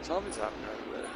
Something's happening over there.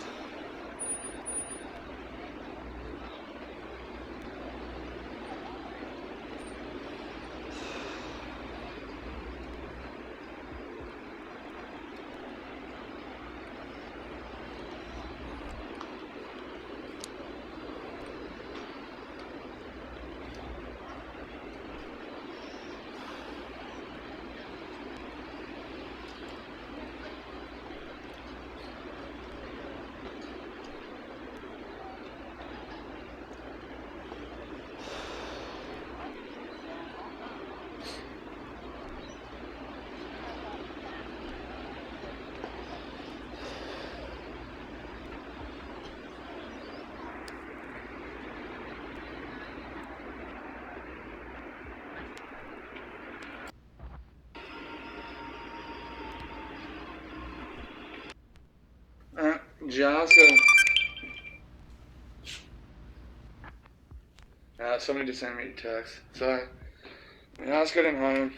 Just somebody just sent me a text. So, just getting home.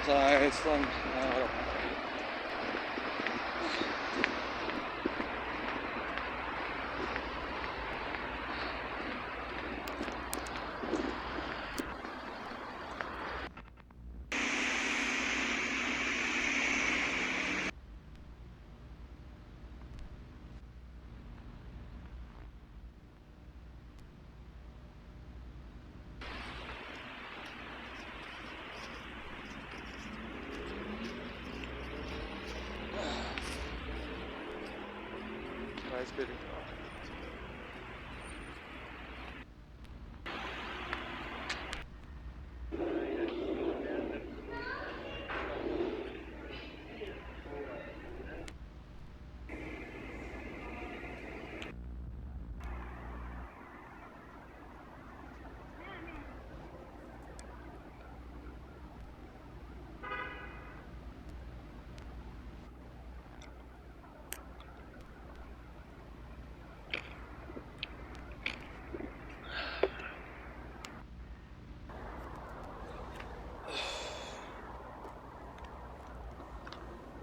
So it's fun. Nice bidding.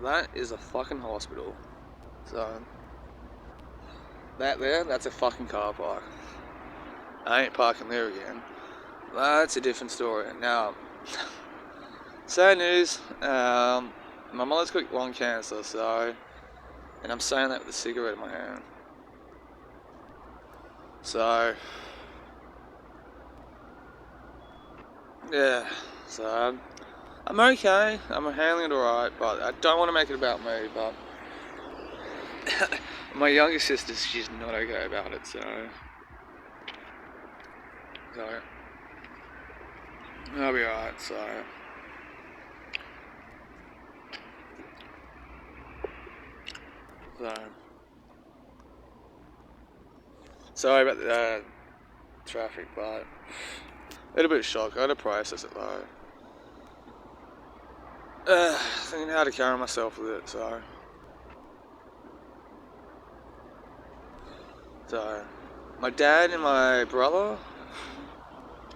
That is a fucking hospital. So, that there, that's a fucking car park. I ain't parking there again. That's a different story. Now, sad news, my mother's got lung cancer, so, and I'm saying that with a cigarette in my hand. So, yeah, so, I'm okay, I'm handling it alright, but I don't want to make it about me, but my younger sister, she's not okay about it, so I'll be alright, so. Sorry about the traffic, but a little bit of shock. I had to process it though. Thinking how to carry myself with it, so. So, my dad and my brother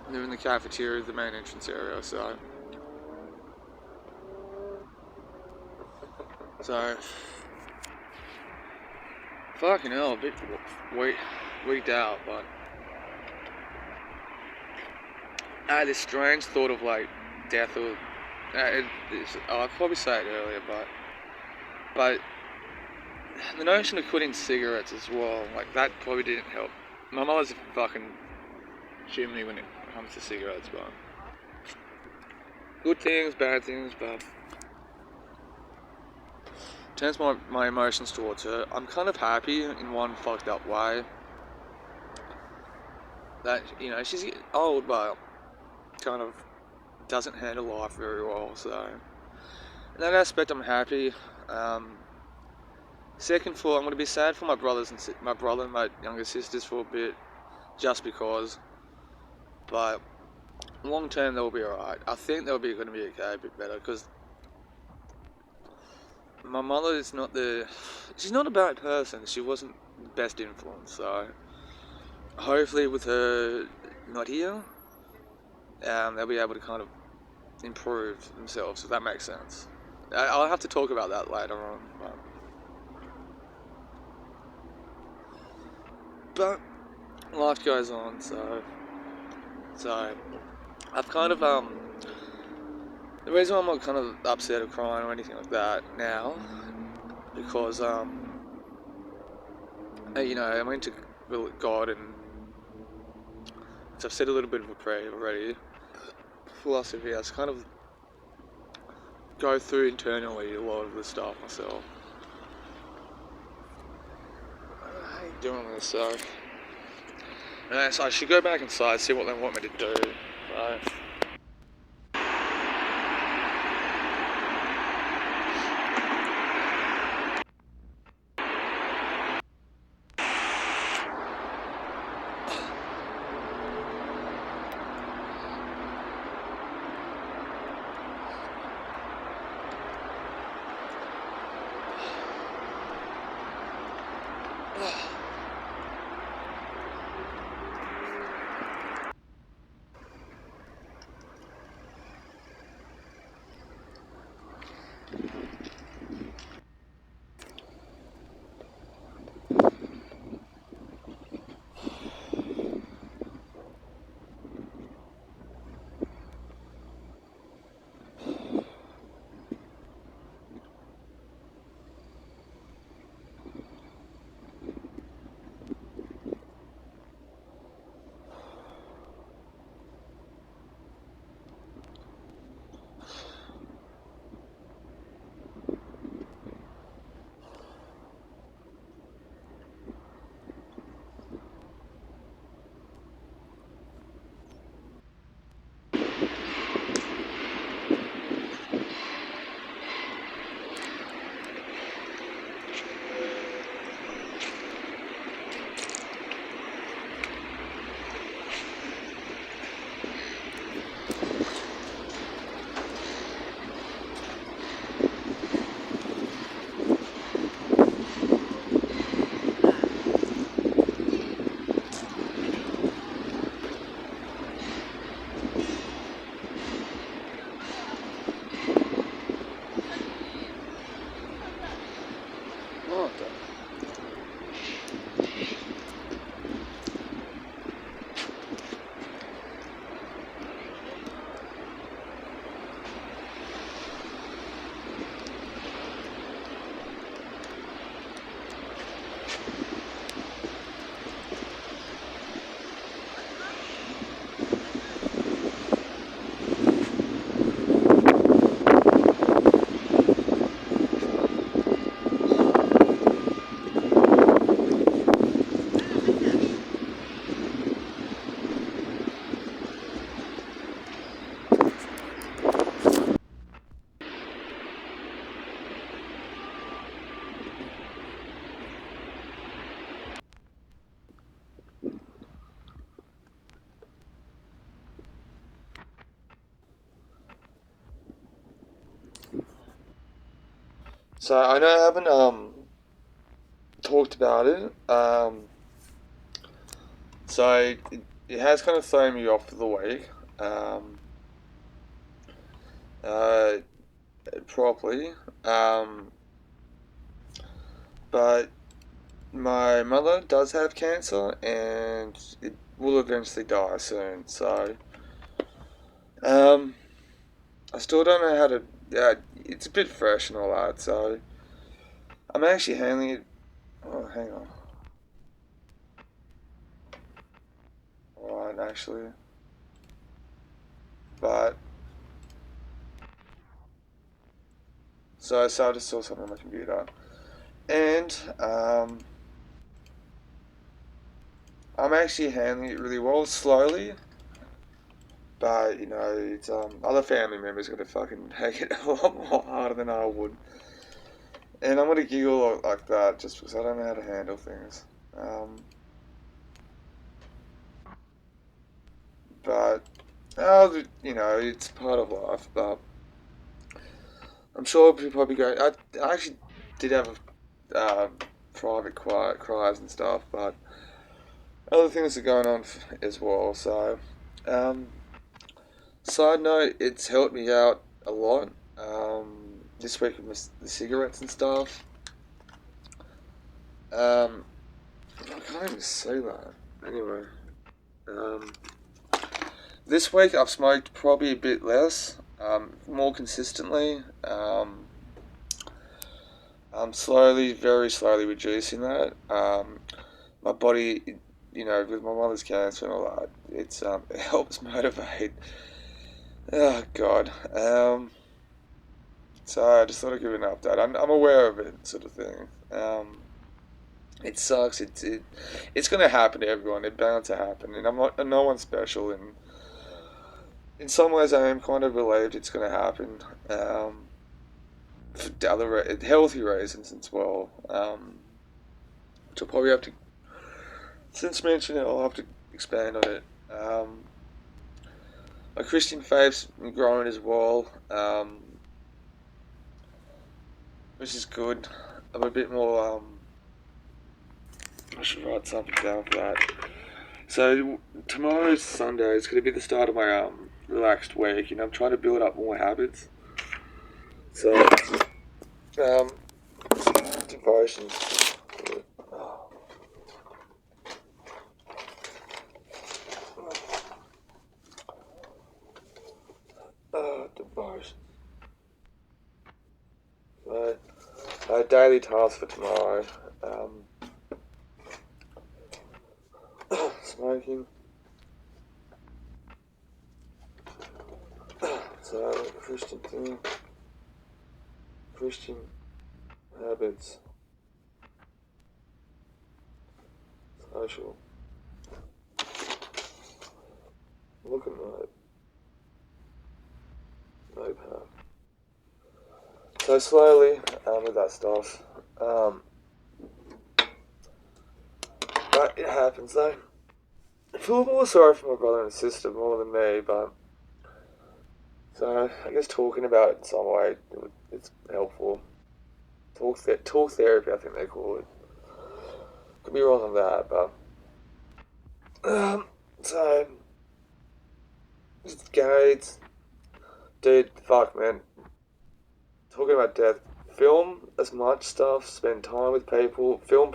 live in the cafeteria, the main entrance area, so fucking hell, a bit weaked out, but I had this strange thought of like death or I'll probably say it earlier, but the notion of quitting cigarettes as well, like that probably didn't help. My mother's a fucking chimney when it comes to cigarettes, but good things, bad things, but turns my emotions towards her. I'm kind of happy in one fucked up way that, you know, she's old, but kind of doesn't handle life very well, so in that aspect I'm happy. Second for, I'm going to be sad for my brother and my younger sisters for a bit, just because, but long term they'll be alright. I think they'll be going to be okay, a bit better, because my mother is she's not a bad person, she wasn't the best influence, so hopefully with her not here, they'll be able to kind of improve themselves, if that makes sense. I'll have to talk about that later on, but life goes on, so I've kind of, the reason why I'm not kind of upset or crying or anything like that now, because, you know, I'm into God, and so I've said a little bit of a prayer already. Philosophy, I just kind of go through internally a lot of the stuff myself. I hate doing this, so I should go back inside, see what they want me to do. So. So I know I haven't talked about it, So it has kind of thrown me off for the week. Uh, Properly. But my mother does have cancer, and it will eventually die soon. So, I still don't know how to. It's a bit fresh and all that. So, I'm actually handling it. Oh, hang on. Alright, actually, but so I just saw something on my computer, and I'm actually handling it really well, slowly. But you know, it's other family members are gonna fucking take it a lot more harder than I would, and I'm gonna giggle like that just because I don't know how to handle things. Um, but you know, it's part of life. But I'm sure people probably go. I actually did have uh, private quiet cries and stuff, but other things are going on as well. So, um, side note, it's helped me out a lot. This week with the cigarettes and stuff. I can't even say that. Anyway, um, this week I've smoked probably a bit less, more consistently. I'm slowly, very slowly reducing that. My body, you know, with my mother's cancer and all that, it helps motivate. Oh God. So I just thought I'd give you an update. I'm aware of it, sort of thing. It sucks. It's going to happen to everyone. It's bound to happen, and no one's special. And in some ways, I am kind of relieved it's going to happen. For healthy reasons as well. Which I'll probably have to, since mentioning it, I'll have to expand on it. My Christian faith's growing as well, which is good. I'm a bit more. I should write something down for that. So tomorrow's Sunday. It's going to be the start of my relaxed week, and I'm trying to build up more habits. So devotions. Devotions. My daily task for tomorrow. Smoking. So, Christian thing. Christian habits. Social. Look at my notepad. So slowly, with that stuff. But it happens though. I feel more sorry for my brother and sister more than me, but so I guess talking about it in some way it's helpful. Talk therapy, I think they call it. Could be wrong on that, but so Gates, dude, fuck man. Talking about death, film as much stuff, spend time with people, film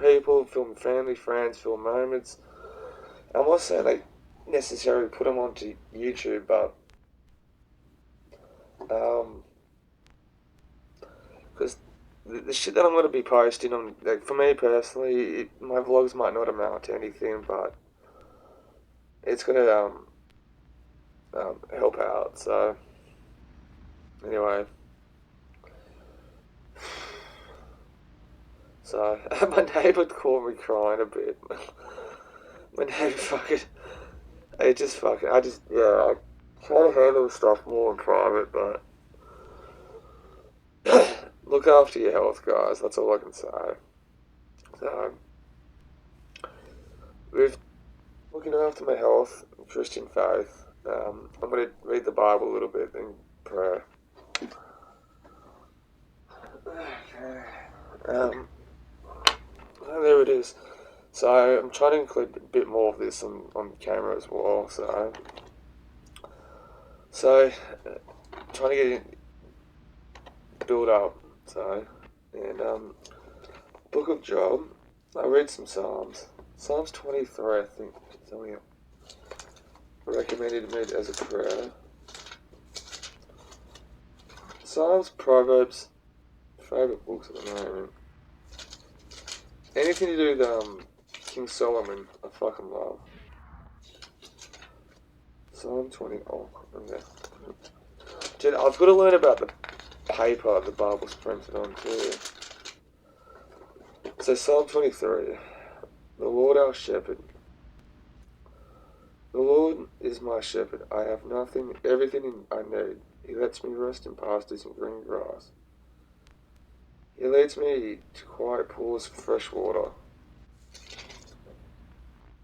family, friends, film moments. I'm not saying they necessarily put them onto YouTube, but because the shit that I'm going to be posting on, like, for me personally, my vlogs might not amount to anything, but it's going to help out. So anyway, so my neighbour called me crying a bit. My neighbour fucking, I try to handle stuff more in private, but look after your health, guys. That's all I can say. So, with looking after my health, Christian faith, I'm going to read the Bible a little bit and pray. Okay. There it is. So I'm trying to include a bit more of this on camera as well. So trying to get it build up. So and Book of Job. I read some Psalms. Psalms 23, I think. Somebody recommended me as a prayer. Psalms, Proverbs, favorite books at the moment. Anything to do with King Solomon, I fucking love. Psalm 20. Oh, okay. Dude, I've got to learn about the paper the Bible's printed on too. So Psalm 23. The Lord our shepherd. The Lord is my shepherd. I have everything I need. He lets me rest in pastures and green grass. He leads me to quiet pools of fresh water.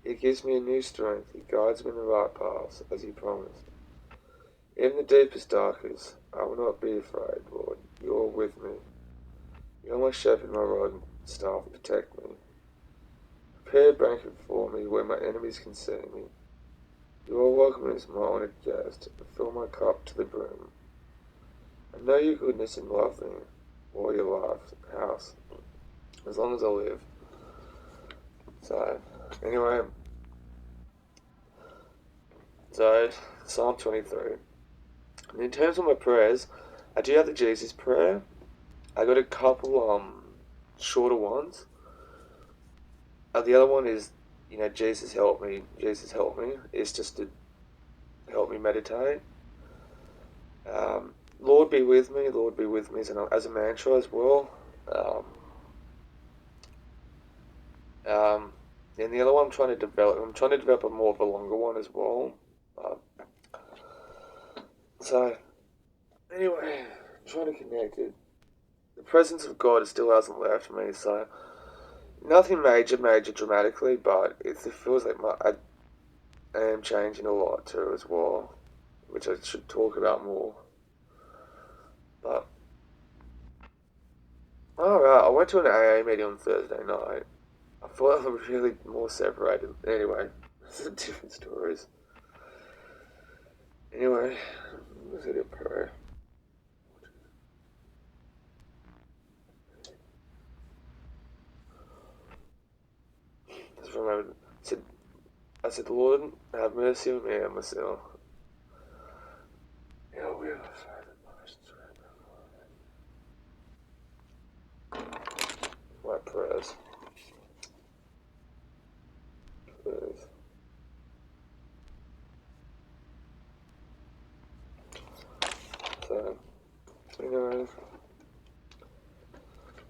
He gives me a new strength. He guides me in the right paths, as he promised. In the deepest darkness, I will not be afraid, Lord. You are with me. You are my shepherd, my rod and staff protect me. Prepare a banquet before me where my enemies can see me. You are welcome as my honoured guest. Fill my cup to the brim. I know your goodness and love me all your house, as long as I live. So, anyway, Psalm 23. And in terms of my prayers, I do have the Jesus prayer. I got a couple shorter ones. The other one is, Jesus help me, Jesus help me. It's just to help me meditate. Lord be with me as a mantra as well. And the other one I'm trying to develop a more of a longer one as well. So, anyway, I'm trying to connect it. The presence of God still hasn't left me, so nothing major dramatically, but it feels like I am changing a lot too as well, which I should talk about more. But alright, I went to an AA meeting on Thursday night. I thought I was really more separated. Anyway, this is different stories. Anyway, let's get a prayer. Just remember, I said, Lord, have mercy on me and myself. Yeah, we have my prayers. Please.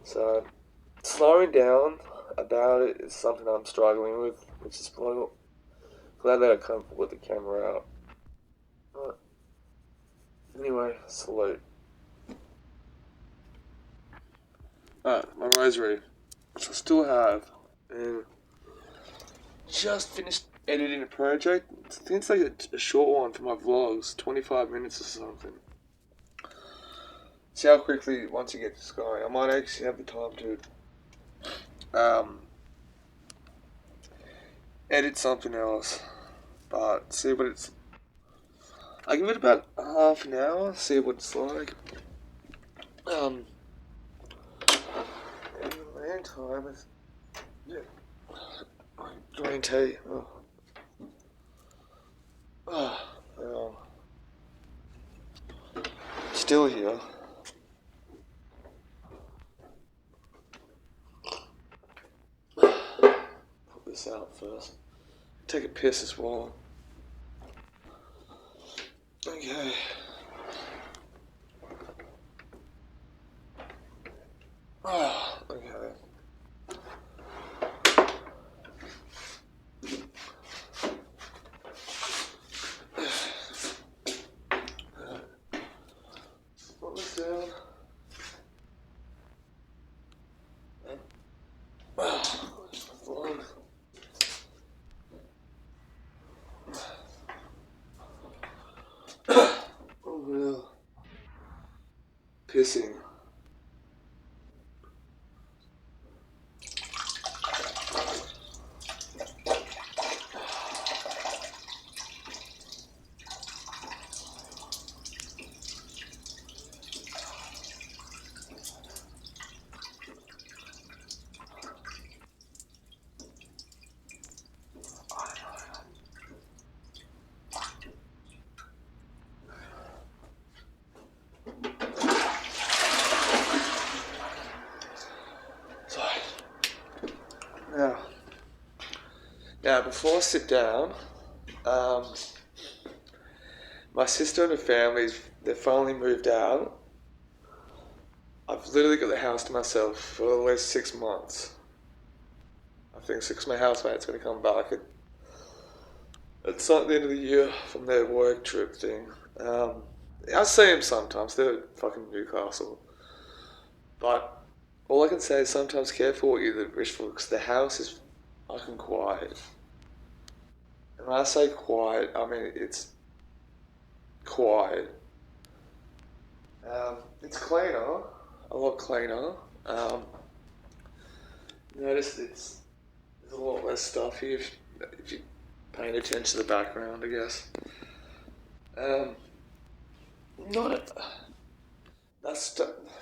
So, slowing down about it is something I'm struggling with, which is glad that I can't put the camera out. But anyway, salute. My rosary, which I still have, and just finished editing a project. I think it's like a short one for my vlogs, 25 minutes or something. See how quickly, once you get this going, I might actually have the time to edit something else, but see what it's. I give it about half an hour, see what it's like. In the meantime, green tea. Still here. Put this out first. Take a piss as well. Okay. Okay. Put this down. Pissing. Now, before I sit down, my sister and her family, they've finally moved out. I've literally got the house to myself for at least 6 months. I think 6 my housemate's going to come back at the end of the year from their work trip thing. I see them sometimes. They're fucking Newcastle. But all I can say is sometimes careful what you wish for, because the house is fucking quiet. And when I say quiet, I mean it's quiet. It's cleaner, a lot cleaner. Notice there's a lot less stuff here if you're paying attention to the background, I guess.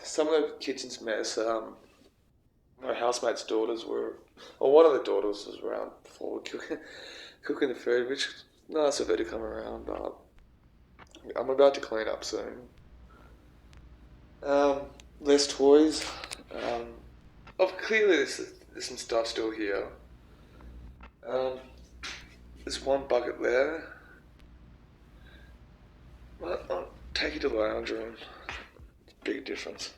Some of the kitchen's mess. My housemate's daughters were, or one of the daughters was around before cooking the food, which is nice of her to come around, but I'm about to clean up soon. Less toys. Clearly there's some stuff still here. There's one bucket there. I'll take you to the lounge room. It's a big difference.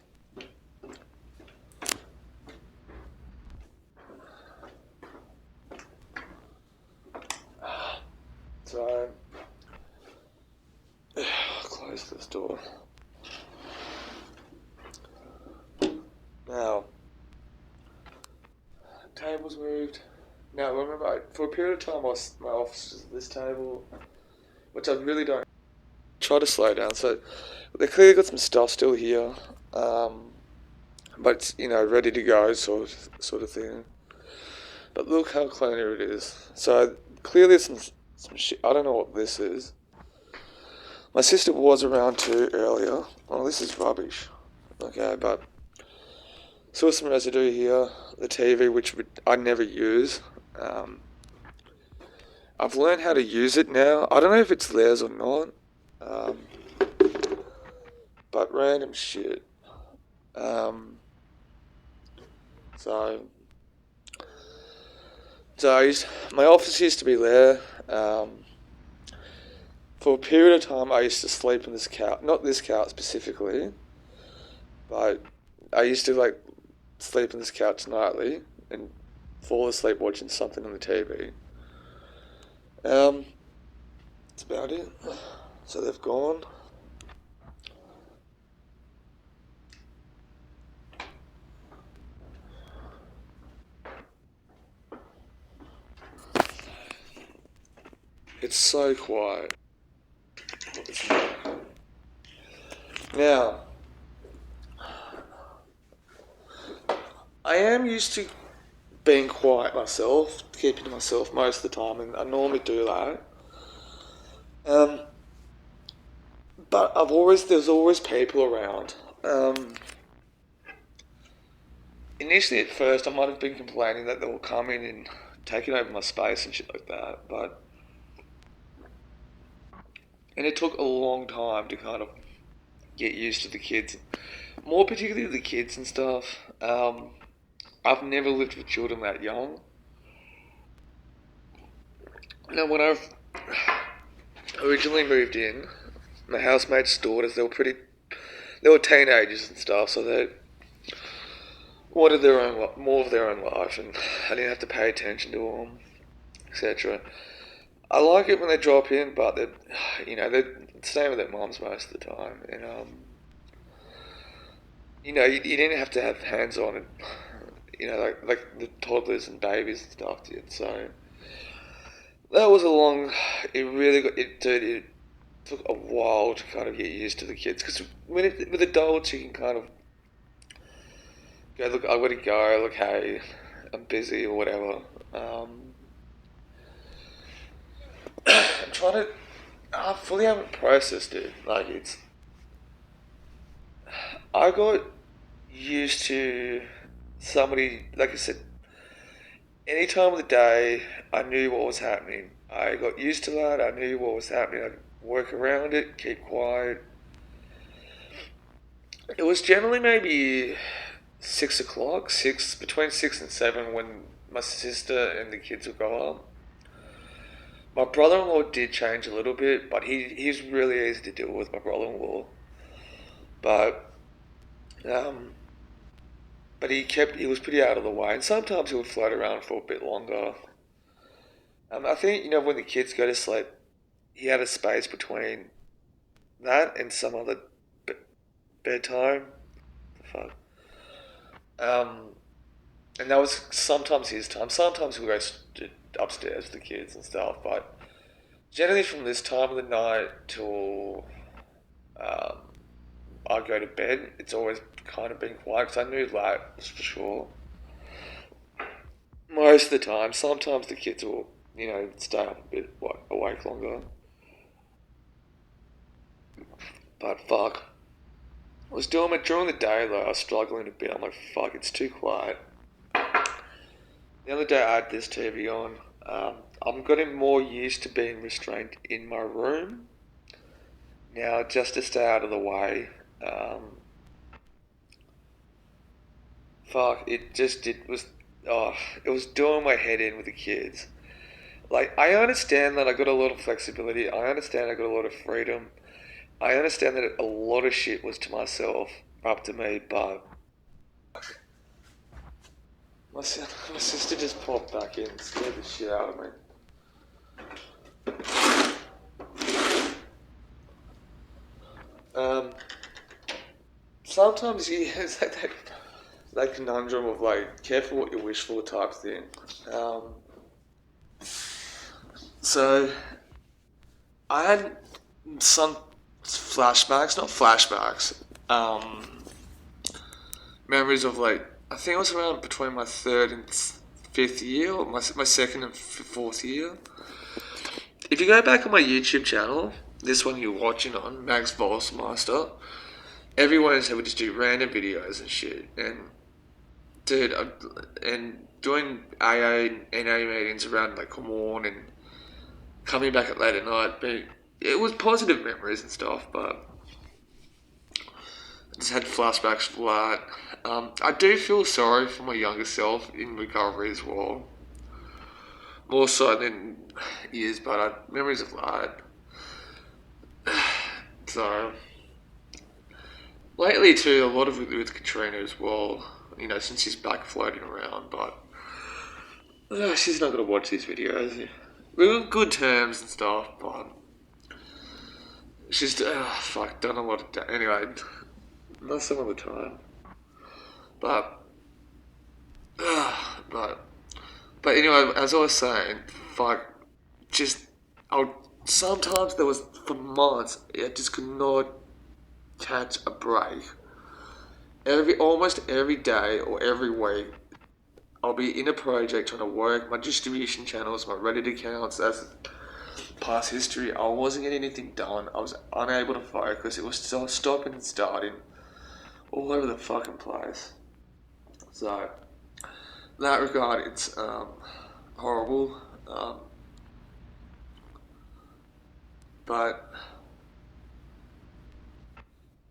So, I'll close this door. Now, table's moved. Now, remember, for a period of time, my office is at this table, which I really don't try to slow down. So, they clearly got some stuff still here, but it's, ready to go, sort of thing. But look how cleaner it is. So, clearly some shit. I don't know what this is. My sister was around too earlier. Oh, this is rubbish. Okay, but saw some residue here. The TV, which I never use. I've learned how to use it now. I don't know if it's theirs or not. But random shit. My office used to be there. For a period of time, I used to sleep on this couch. Not this couch specifically, but I used to sleep on this couch nightly and fall asleep watching something on the TV. That's about it. So they've gone. It's so quiet. Now, I am used to being quiet myself, keeping to myself most of the time, and I normally do that. But there's always people around. Initially at first I might have been complaining that they were coming and taking over my space and shit like that, and it took a long time to kind of get used to the kids, more particularly the kids and stuff. I've never lived with children that young. Now, when I originally moved in, my housemate's daughters, they were teenagers and stuff, so they wanted more of their own life, and I didn't have to pay attention to them, etc. I like it when they drop in, but they're staying with their moms most of the time, and you didn't have to have hands on it, like the toddlers and babies and stuff did. So that was it took a while to kind of get used to the kids, because with adults you can kind of go, look, I gotta go, look, hey, I'm busy or whatever. I'm trying to, I fully haven't processed it. I got used to somebody, like I said, any time of the day, I knew what was happening. I got used to that. I knew what was happening. I could work around it, keep quiet. It was generally maybe 6 o'clock, between 6 and 7, when my sister and the kids would go up. My brother-in-law did change a little bit, but he's really easy to deal with, my brother-in-law. But um, but he was pretty out of the way, and sometimes he would float around for a bit longer. I think when the kids go to sleep, he had a space between that and some other b- bedtime. Fuck. Um, and that was sometimes his time. Sometimes we go upstairs with the kids and stuff, but generally from this time of the night till um, I go to bed, it's always kind of been quiet because I knew that was for sure. Most of the time, sometimes the kids will, stay up a bit awake longer. But fuck. I was doing it during the day though, I was struggling a bit. I'm like, fuck, it's too quiet. The other day I had this TV on. I'm getting more used to being restrained in my room. Now, just to stay out of the way, fuck, it was doing my head in with the kids. Like, I understand that I got a lot of flexibility. I understand I got a lot of freedom. I understand that a lot of shit was to myself, up to me, but my sister just popped back in and scared the shit out of me. Um, Sometimes it's like that conundrum of like, careful what you wish for type thing. Um, so I had some flashbacks, not flashbacks, memories of like, I think it was around between my third and fifth year, or my second and fourth year. If you go back on my YouTube channel, this one you're watching on, Max Volsmeister, every Wednesday we just do random videos and shit. And dude, and doing AA and NA meetings around like Cornwall and coming back at late at night, but it was positive memories and stuff, but I just had flashbacks for that. I do feel sorry for my younger self in recovery as well. More so than years, but memories of that. So, lately too, a lot of it with Katrina as well, since she's back floating around, but she's not going to watch these videos. We're on good terms and stuff, but she's, done a lot of, anyway, not some of the time. But, but, but anyway, as I was saying, fuck, just, sometimes there was, for months, I just could not catch a break. Almost every day or every week, I'll be in a project trying to work my distribution channels, my Reddit accounts, as past history. I wasn't getting anything done. I was unable to focus. It was still stopping and starting all over the fucking place. So, in that regard, it's horrible. But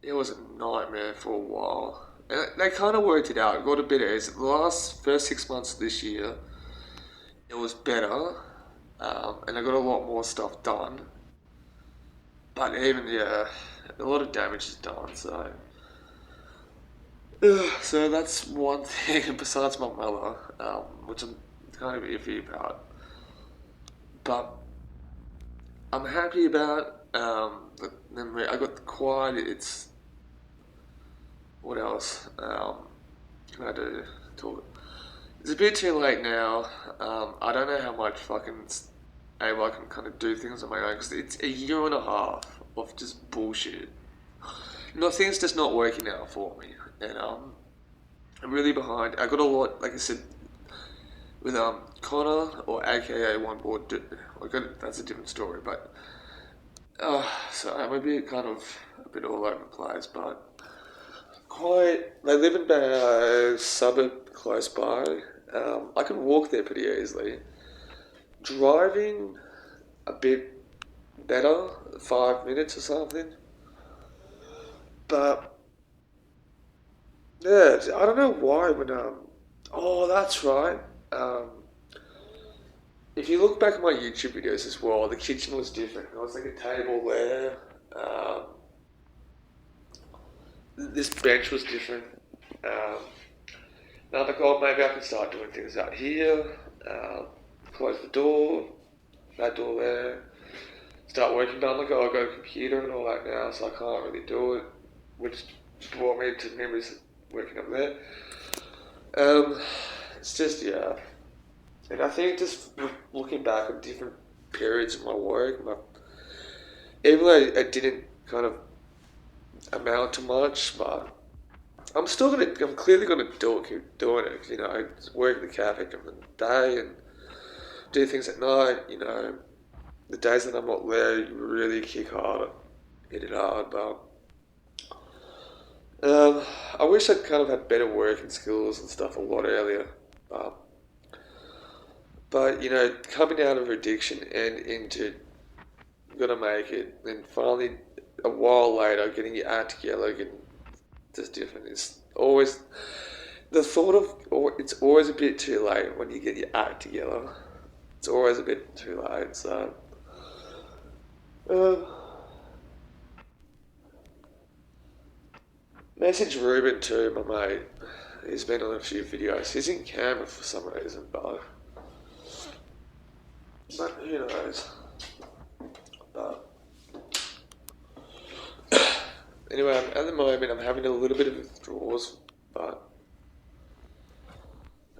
it was a nightmare for a while. And they kind of worked it out. It got a bit easier. The first 6 months of this year, it was better. And I got a lot more stuff done. But even, yeah, a lot of damage is done, so... So that's one thing besides my mother, which I'm kind of iffy about. But I'm happy about, I got the quad, it's... What else? Can I do? Talk? It's a bit too late now. I don't know how much fucking able I can kind of do things on my own because it's a year and a half of just bullshit. Things just not working out for me, and I'm really behind. I got a lot, like I said, with Connor or AKA One Board. That's a different story, but so I'm a bit all over the place, but. They live in a suburb close by. I can walk there pretty easily. Driving, a bit better, 5 minutes or something. But yeah, I don't know why when oh, that's right. if you look back at my YouTube videos as well, the kitchen was different. There was like a table there. This bench was different. Now I'm like, oh, maybe I can start doing things out here. Close the door, that door there. Start working on like, oh, I got a computer and all that now, so I can't really do it, which brought me to memories working up there. It's just, yeah. And I think just looking back on different periods of my work, even though it didn't kind of amount to much, but I'm clearly gonna keep doing it. You know, work at the cafe during the day and do things at night. You know, the days that I'm not there, you really kick hard, hit it hard. But I wish I'd kind of had better working skills and stuff a lot earlier. But you know, coming out of addiction and into gonna make it, and finally a while later getting your act together, getting just different. It's always the thought of, it's always a bit too late when you get your act together. It's always a bit too late. So, message Ruben too, my mate. He's been on a few videos. He's in Canberra for some reason, but who knows? But anyway, at the moment I'm having a little bit of withdrawals, but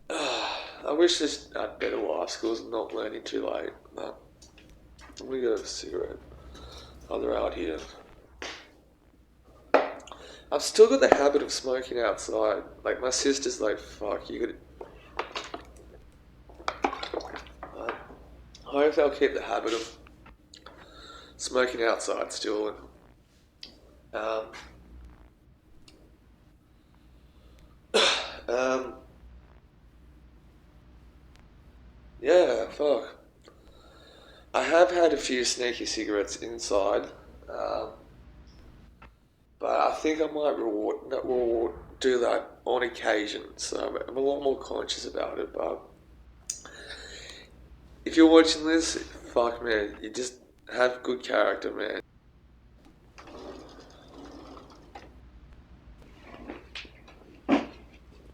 I wish this had better life skills and not learning too late. But I'm gonna go have a cigarette. Oh, they're out here. I've still got the habit of smoking outside. Like my sister's like, fuck, you gotta. I hope I'll keep the habit of smoking outside still. And yeah, fuck. I have had a few sneaky cigarettes inside, but I think I might do that on occasion. So I'm a lot more conscious about it. But if you're watching this, fuck man, you just have good character, man.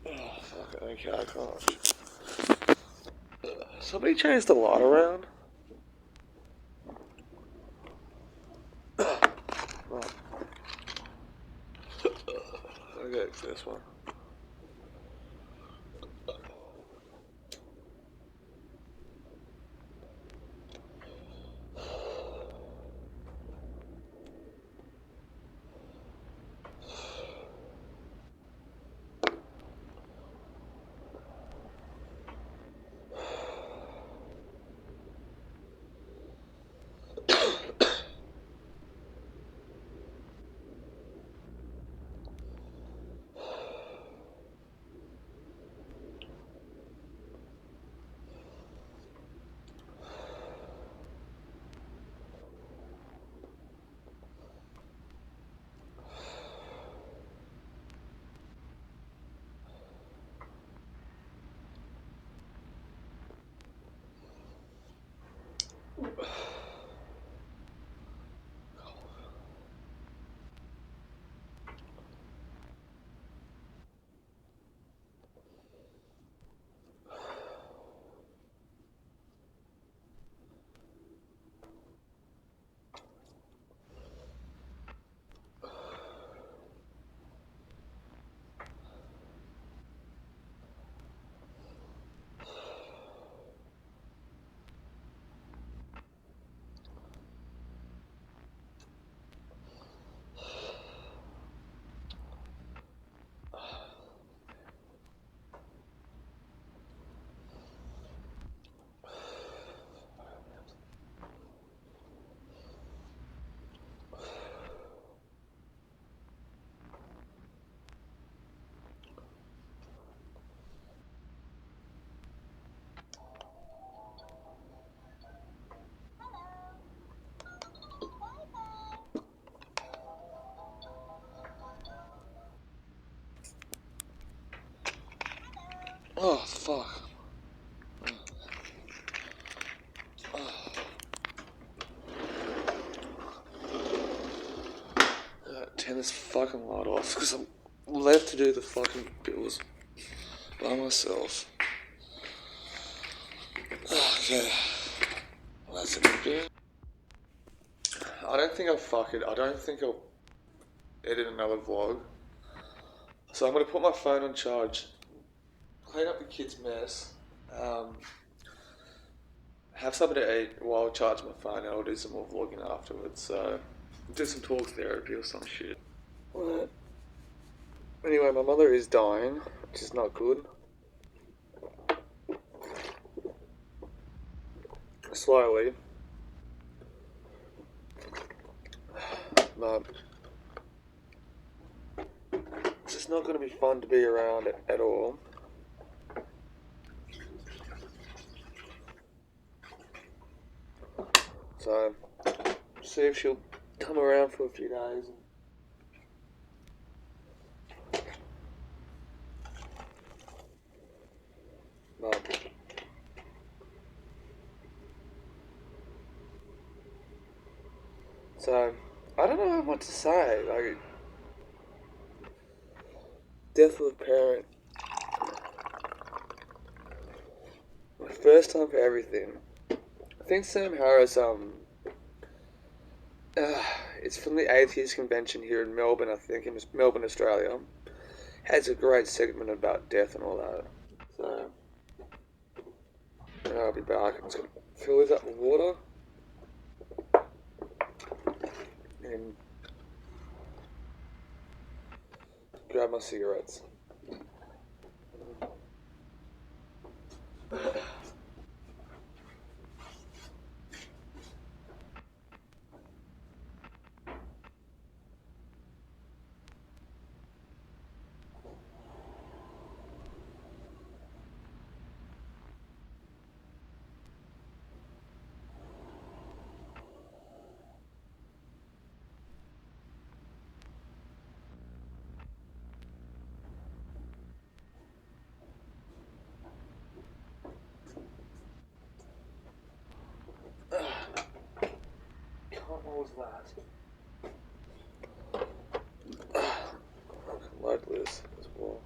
Oh, fuck, okay, I can't. Somebody changed the light around? Right. Okay, it's this one. Oh, fuck. this fucking light off because I'm left to do the fucking bills by myself. Okay. Well, that's a good bit. I don't think I'll edit another vlog. So I'm going to put my phone on charge, clean up the kids' mess, have something to eat while I charge my phone, and I'll do some more vlogging afterwards. So do some talk therapy or some shit. What? Anyway, my mother is dying, which is not good. Slowly. But it's just not going to be fun to be around at all. So, see if she'll come around for a few days. But so, I don't know what to say. Like, death of a parent. My first time for everything. I think Sam Harris, it's from the Atheist Convention here in Melbourne, I think, in Melbourne, Australia. Has a great segment about death and all that. So, I'll be back. I'm just going to fill this up with water. And grab my cigarettes. What was that? I can load this as well.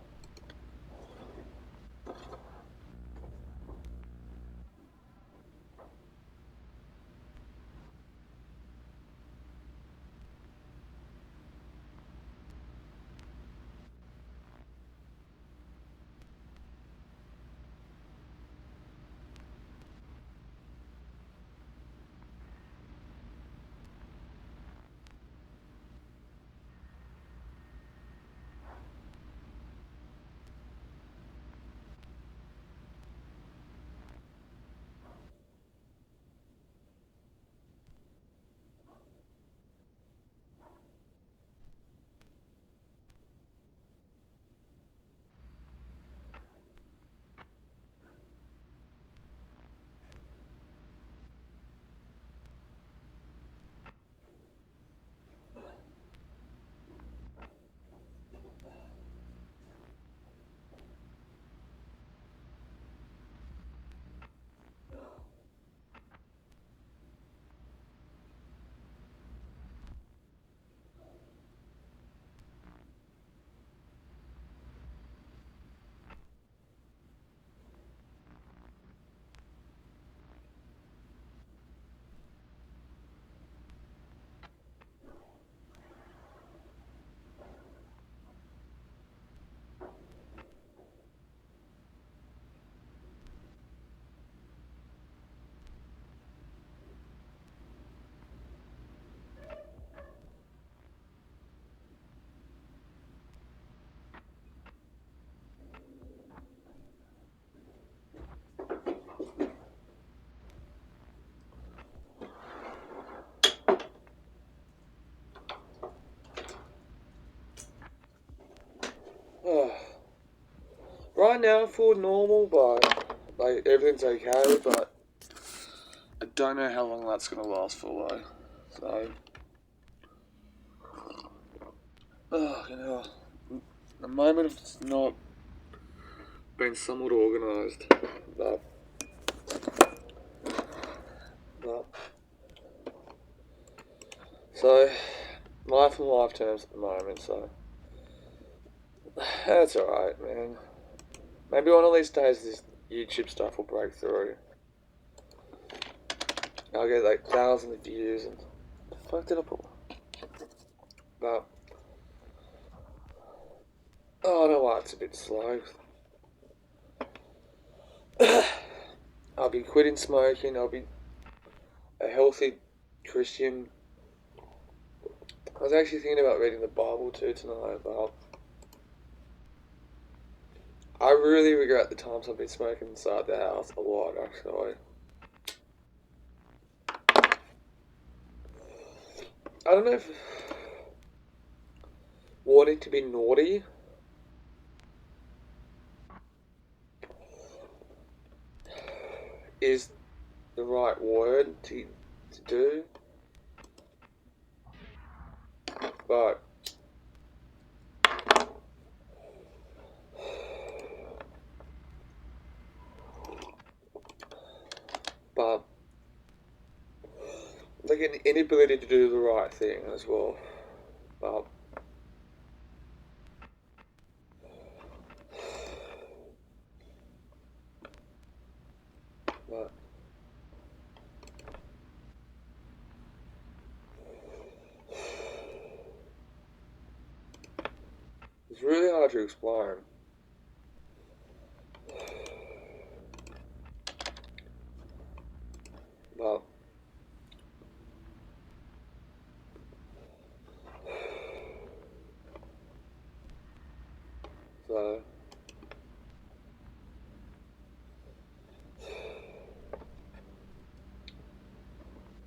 Right now I feel normal, but like everything's okay, but I don't know how long that's gonna last for though. So you know, at the moment it's not been somewhat organised, but so life and life terms at the moment, so that's alright, man. Maybe one of these days this YouTube stuff will break through. I'll get like thousands of views and the fuck did I put? But I don't know why it's a bit slow. I'll be quitting smoking, I'll be a healthy Christian. I was actually thinking about reading the Bible too tonight, but I really regret the times I've been smoking inside the house a lot, actually. I don't know if wanting to be naughty is the right word to do, but like an inability to do the right thing as well. But it's really hard to explain. But so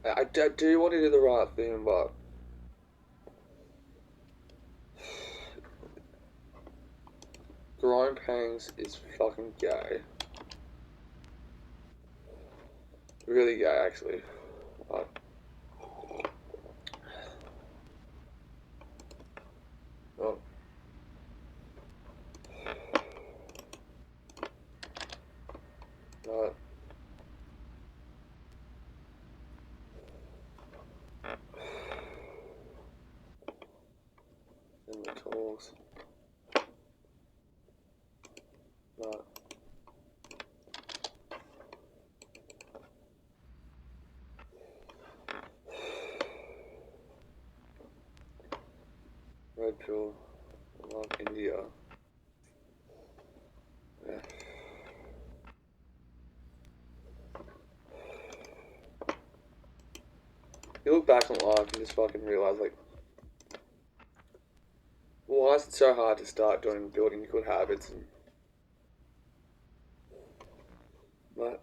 I do want to do the right thing, but growing pains is fucking gay. Really gay, actually. But oh. But in the talks. But red pill, love India. Yeah. You look back on life and just fucking realise, like, why is it so hard to start building good habits and but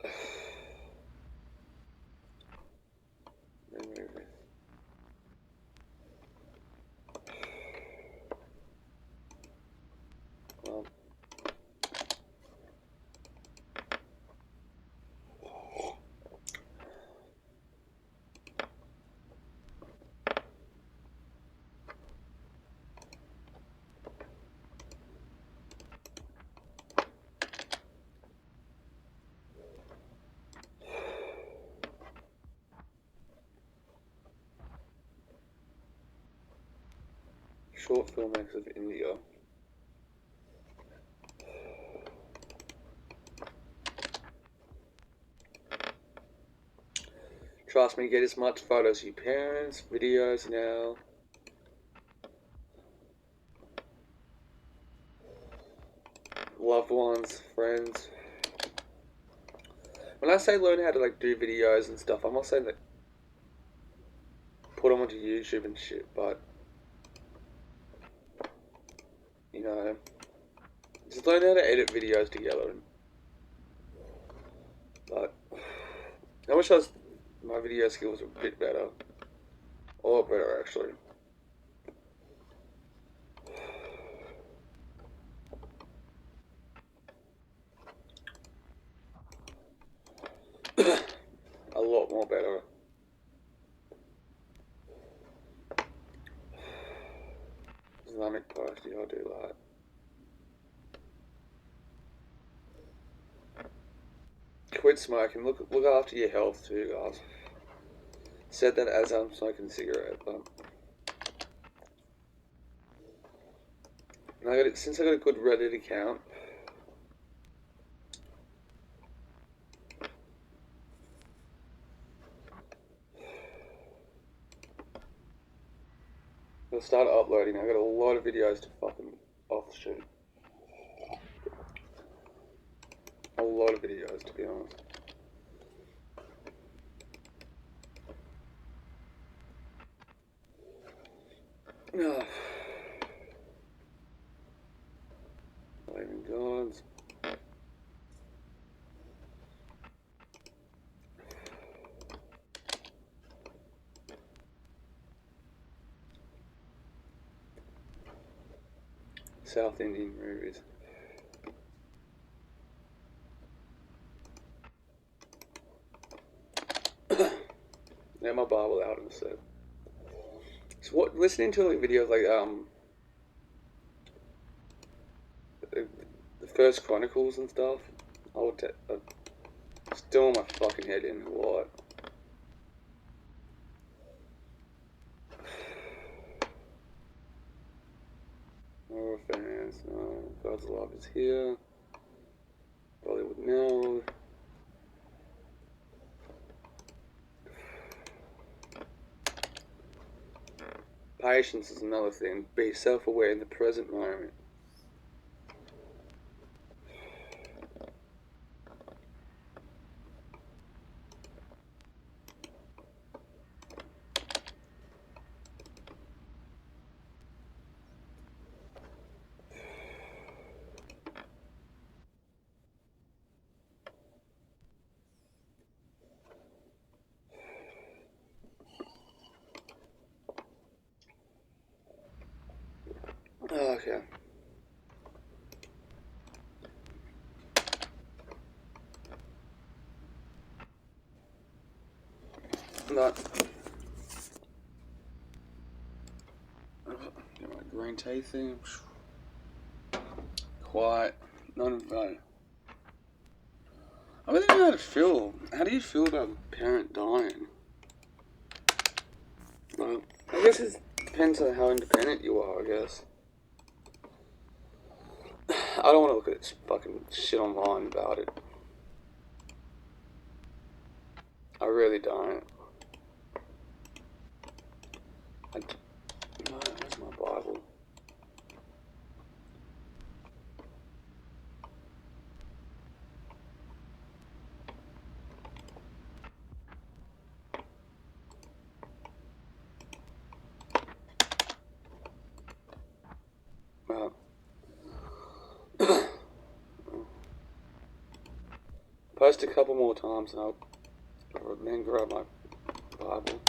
well, short filmmakers of India. Trust me, get as much photos of your parents, videos now. Loved ones, friends. When I say learn how to like do videos and stuff, I'm not saying that put them onto YouTube and shit, but you know, just learn how to edit videos together. But I wish my video skills were a bit better. A lot better, actually. A lot more better. Islamic party, I'll do that. Quit smoking. Look after your health too, guys. Said that as I'm smoking a cigarette, but And since I got a good Reddit account, I'll start uploading. I got a lot of videos to fucking offshoot. A lot of videos, to be honest. Oh. Blaming gods. South Indian movies. Yeah, my Bible out in the set. So what? Listening to like videos like the First Chronicles and stuff. I'd still my fucking head in a lot. Horror fans, no. God's love is here. Bollywood now. Patience is another thing. Be self-aware in the present moment. Okay. Not. Get my green tea thing. Quiet. Not in fun. I really don't know how to feel. How do you feel about a parent dying? Well, I guess it depends on how independent you are, I guess. I don't want to look at this fucking shit online about it. I really don't. No, where's my Bible? Post a couple more times and I'll then grab my Bible.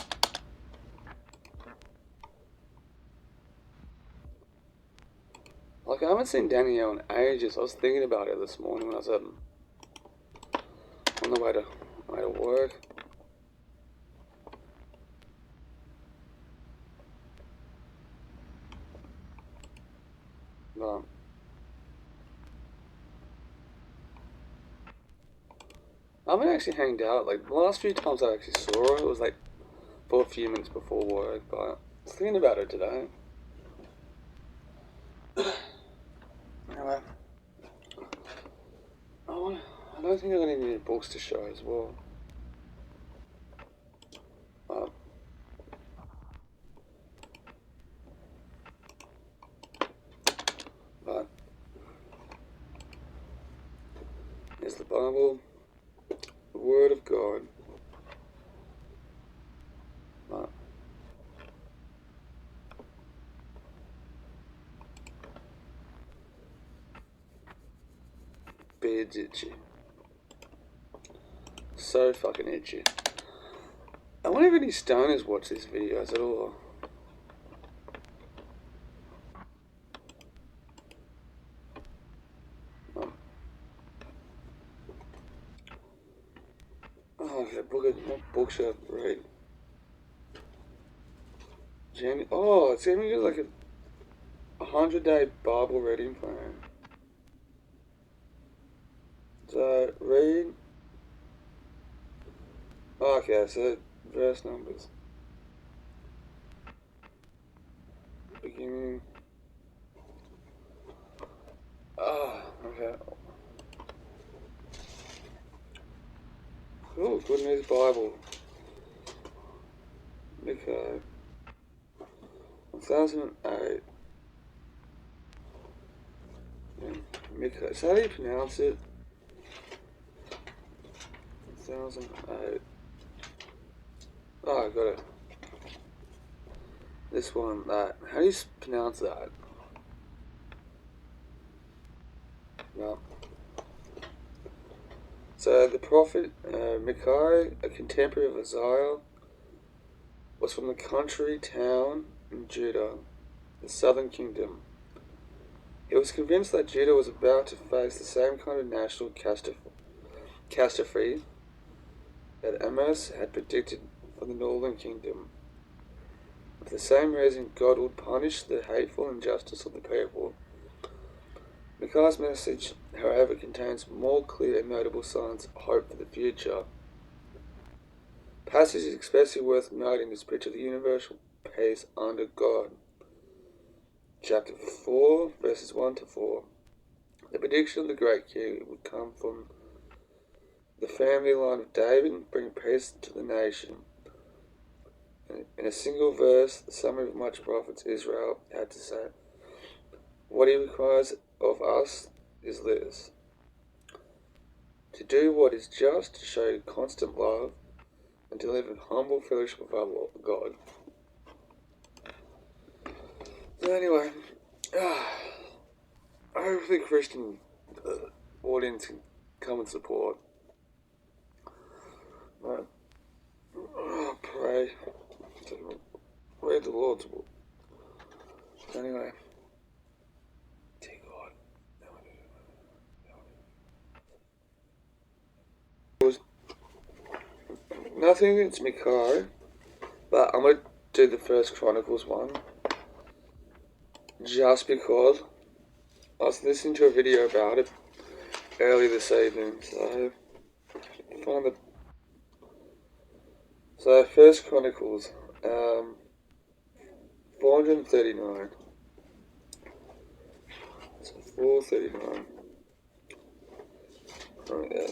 Like, I haven't seen Danielle in ages. I was thinking about it this morning when I was on the way to work. But I haven't actually hanged out. Like, the last few times I actually saw her, it was like for a few minutes before work. But I was thinking about it today. Anyway, I don't think I've got any new books to show as well. But here's the Bible, the Word of God. But beard's itchy. So fucking itchy. I wonder if any stoners watch these videos at all. Oh, that book, what book should I read? Jamie, oh, it's giving me like a 100-day Bible reading plan. So, read. Okay, so verse numbers. Beginning. Oh, Good News Bible. Okay. 2008. Mika. Is that how you pronounce it? 2008. Oh, I got it. This one, that. How do you pronounce that? No. So the prophet Micaiah, a contemporary of Isaiah, was from the country town in Judah, the southern kingdom. He was convinced that Judah was about to face the same kind of national catastrophe that Amos had predicted for the northern kingdom. For the same reason, God would punish the hateful injustice of the people. Micaiah's message, however, contains more clear and notable signs of hope for the future. Passage is especially worth noting this picture of the universal peace under God. Chapter 4, verses 1 to 4. The prediction of the great king would come from the family line of David, bring peace to the nation. In a single verse, the summary of much prophets Israel had to say, what he requires of us is this: to do what is just, to show constant love, and to live in humble fellowship with our God. So anyway, I hope the Christian audience can come and support. Right. Pray. Read the Lord's book. Anyway. Dear God. Nothing against Micaiah, but I'm going to do the First Chronicles one. Just because I was listening to a video about it earlier this evening, so find the First Chronicles, 439. So 439. Oh yeah.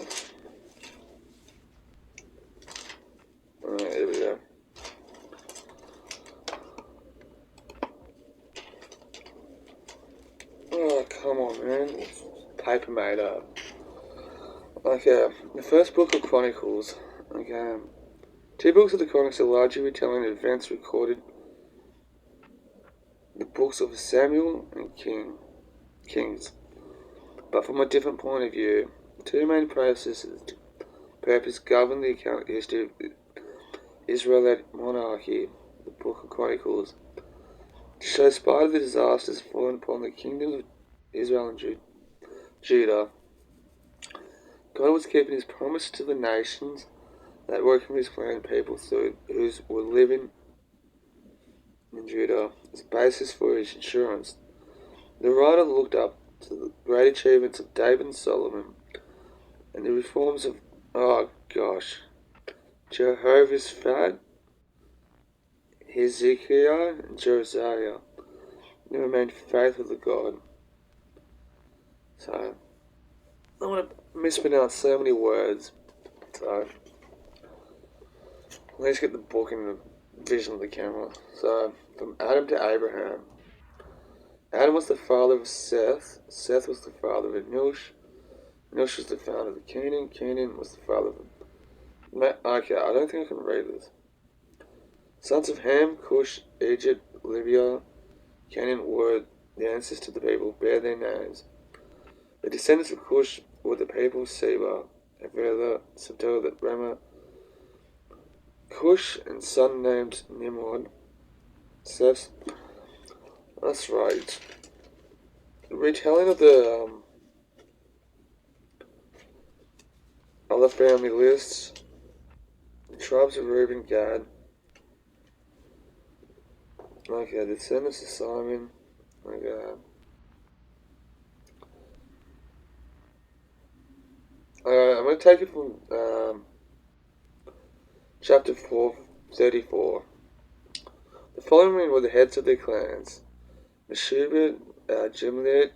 Alright, here we go. Oh, come on, man. It's paper made up. Okay, the first book of Chronicles. Okay. Two books of the Chronicles are largely retelling events recorded in the books of Samuel and Kings, but from a different point of view. Two main purposes govern the account of the history of Israelite monarchy, the Book of Chronicles, to show spite of the disasters fallen upon the kingdoms of Israel and Judah. God was keeping his promise to the nations that were from his clan people who were living in Judah as a basis for his assurance. The writer looked up to the great achievements of David and Solomon and the reforms of, Jehoshaphat, Hezekiah, and Josiah. They remained faithful to God. So, I want to mispronounce so many words. So, let's get the book in the vision of the camera. So, from Adam to Abraham. Adam was the father of Seth. Seth was the father of Enosh. Enosh was the father of Canaan. Canaan was the father of... Okay, I don't think I can read this. Sons of Ham, Cush, Egypt, Libya, Canaan were the ancestors of the people, bear their names. The descendants of Cush were the people of Seba, Havilah, Sodom, Ramah, Cush, and son named Nimrod. Seth. That's right. The retelling of the other family lists. The tribes of Reuben, Gad. Okay, the descendants of Simon. Okay. I'm going to take it from chapter 4:34. The following were the heads of their clans: Meshubah, Jimlet,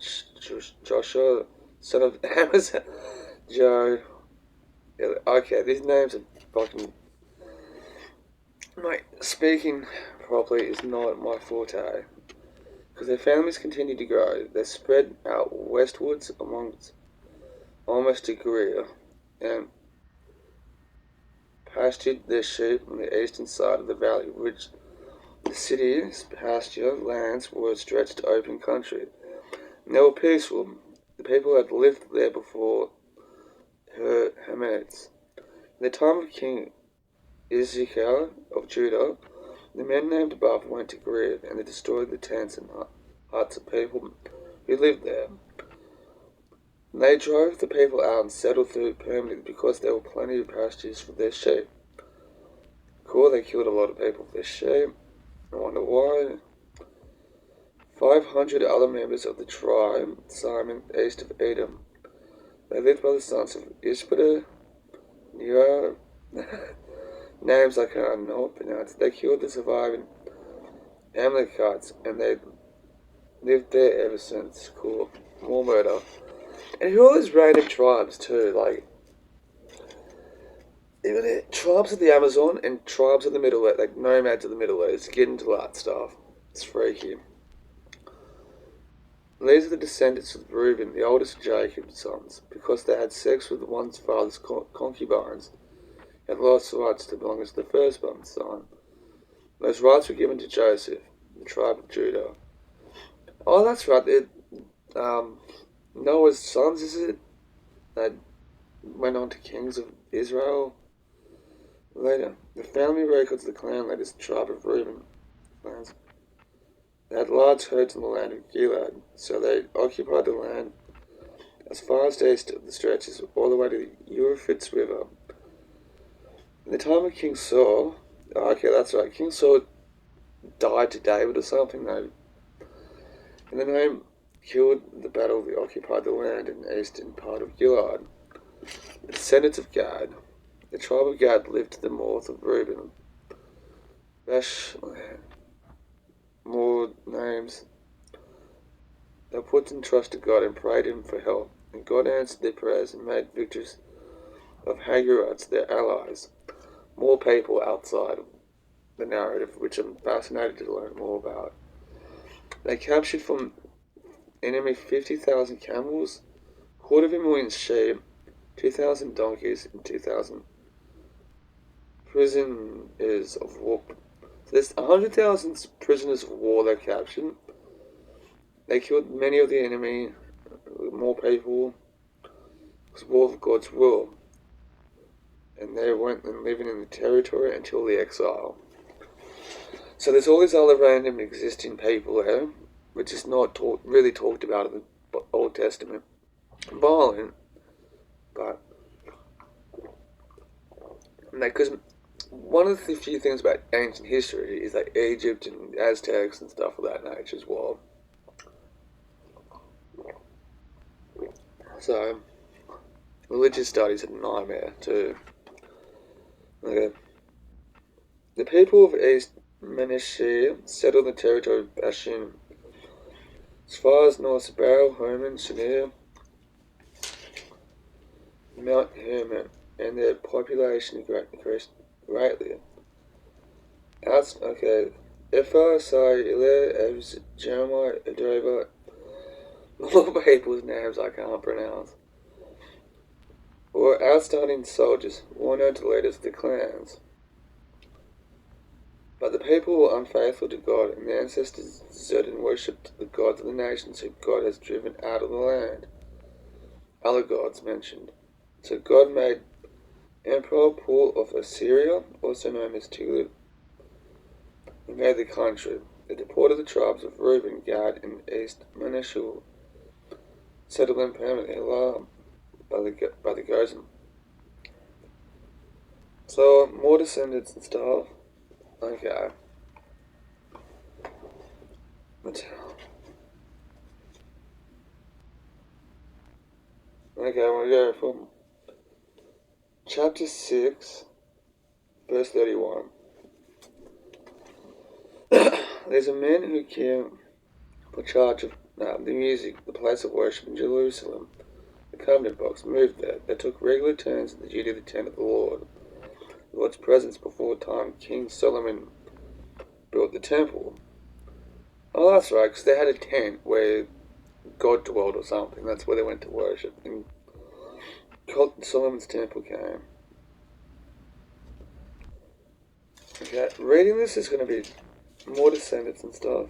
Joshua, son of Amazah, Okay, these names are fucking... Mate, speaking properly is not my forte. Because their families continue to grow, they spread out westwards amongst almost to Korea, and pastured their sheep on the eastern side of the valley, which the city's pasture lands were stretched open country. And they were peaceful. The people had lived there before her Hamites. In the time of King Ezekiel of Judah, the men named above went to Korea, and they destroyed the tents and huts of people who lived there. They drove the people out and settled there permanently because there were plenty of pastures for their sheep. Cool, they killed a lot of people for their sheep. I wonder why. 500 other members of the tribe, Simon, east of Edom. They lived by the sons of Ishpada, Nero, names I cannot pronounce. They killed the surviving Amalekites, and they lived there ever since. Cool. More murder. And who are all these random tribes too, like even tribes of the Amazon and tribes of the Middle East, like nomads of the Middle East, get into that stuff. It's freaky. These are the descendants of Reuben, the oldest of Jacob's sons, because they had sex with one's father's concubines, and lost rights to belong to the firstborn son. Those rights were given to Joseph, the tribe of Judah. Oh, that's right. Noah's sons, is it? That went on to kings of Israel later. The family records the clan leaders, the tribe of Reuben. They had large herds in the land of Gilead, so they occupied the land as far as east of the stretches, all the way to the Euphrates River. In the time of King Saul, okay, that's right, King Saul died to David or something, though. And the name killed the battle, they occupied the land in the eastern part of Gilead. The descendants of Gad, the tribe of Gad lived to the north of Reuben. More names. They put in trust to God and prayed him for help, and God answered their prayers and made victors of Hagarites their allies. More people outside of the narrative, which I'm fascinated to learn more about. They captured from enemy 50,000 camels, 250,000 sheep, 2,000 donkeys, and 2,000 prisoners of war. So there's 100,000 prisoners of war they captured. They killed many of the enemy, more people. It was war of God's will. And they went and living in the territory until the exile. So there's all these other random existing people there, which is not really talked about in the Old Testament. Violent, but because one of the few things about ancient history is like Egypt and Aztecs and stuff of that nature as well. So, religious studies are a nightmare too. Okay. The people of East Menashe settled the territory of Bashan as far as north Baal, Hermon, Shinir, Mount Hermon, and their population increased greatly. Okay. Ephah, Sai, Ilah, Evs, Jeremiah, Adova, all people's names I can't pronounce, were outstanding soldiers, warned leaders of the clans. But the people were unfaithful to God, and their ancestors deserted and worshipped the gods of the nations who God has driven out of the land. Other gods mentioned. So God made Emperor Paul of Assyria, also known as Tiglath, invade the country. They deported the tribes of Reuben, Gad, and East Manasseh, settled them permanently by the Gozan. So, more descendants and stuff. Okay. Okay, we'll go from chapter 6, verse 31. There's a man who came for charge of the music, the place of worship in Jerusalem. The covenant box, moved there. They took regular turns in the duty of the tent of the Lord. The Lord's presence before time King Solomon built the temple. Oh, that's right, because they had a tent where God dwelled or something. That's where they went to worship. And Solomon's temple came. Okay, reading this is going to be more descendants and stuff.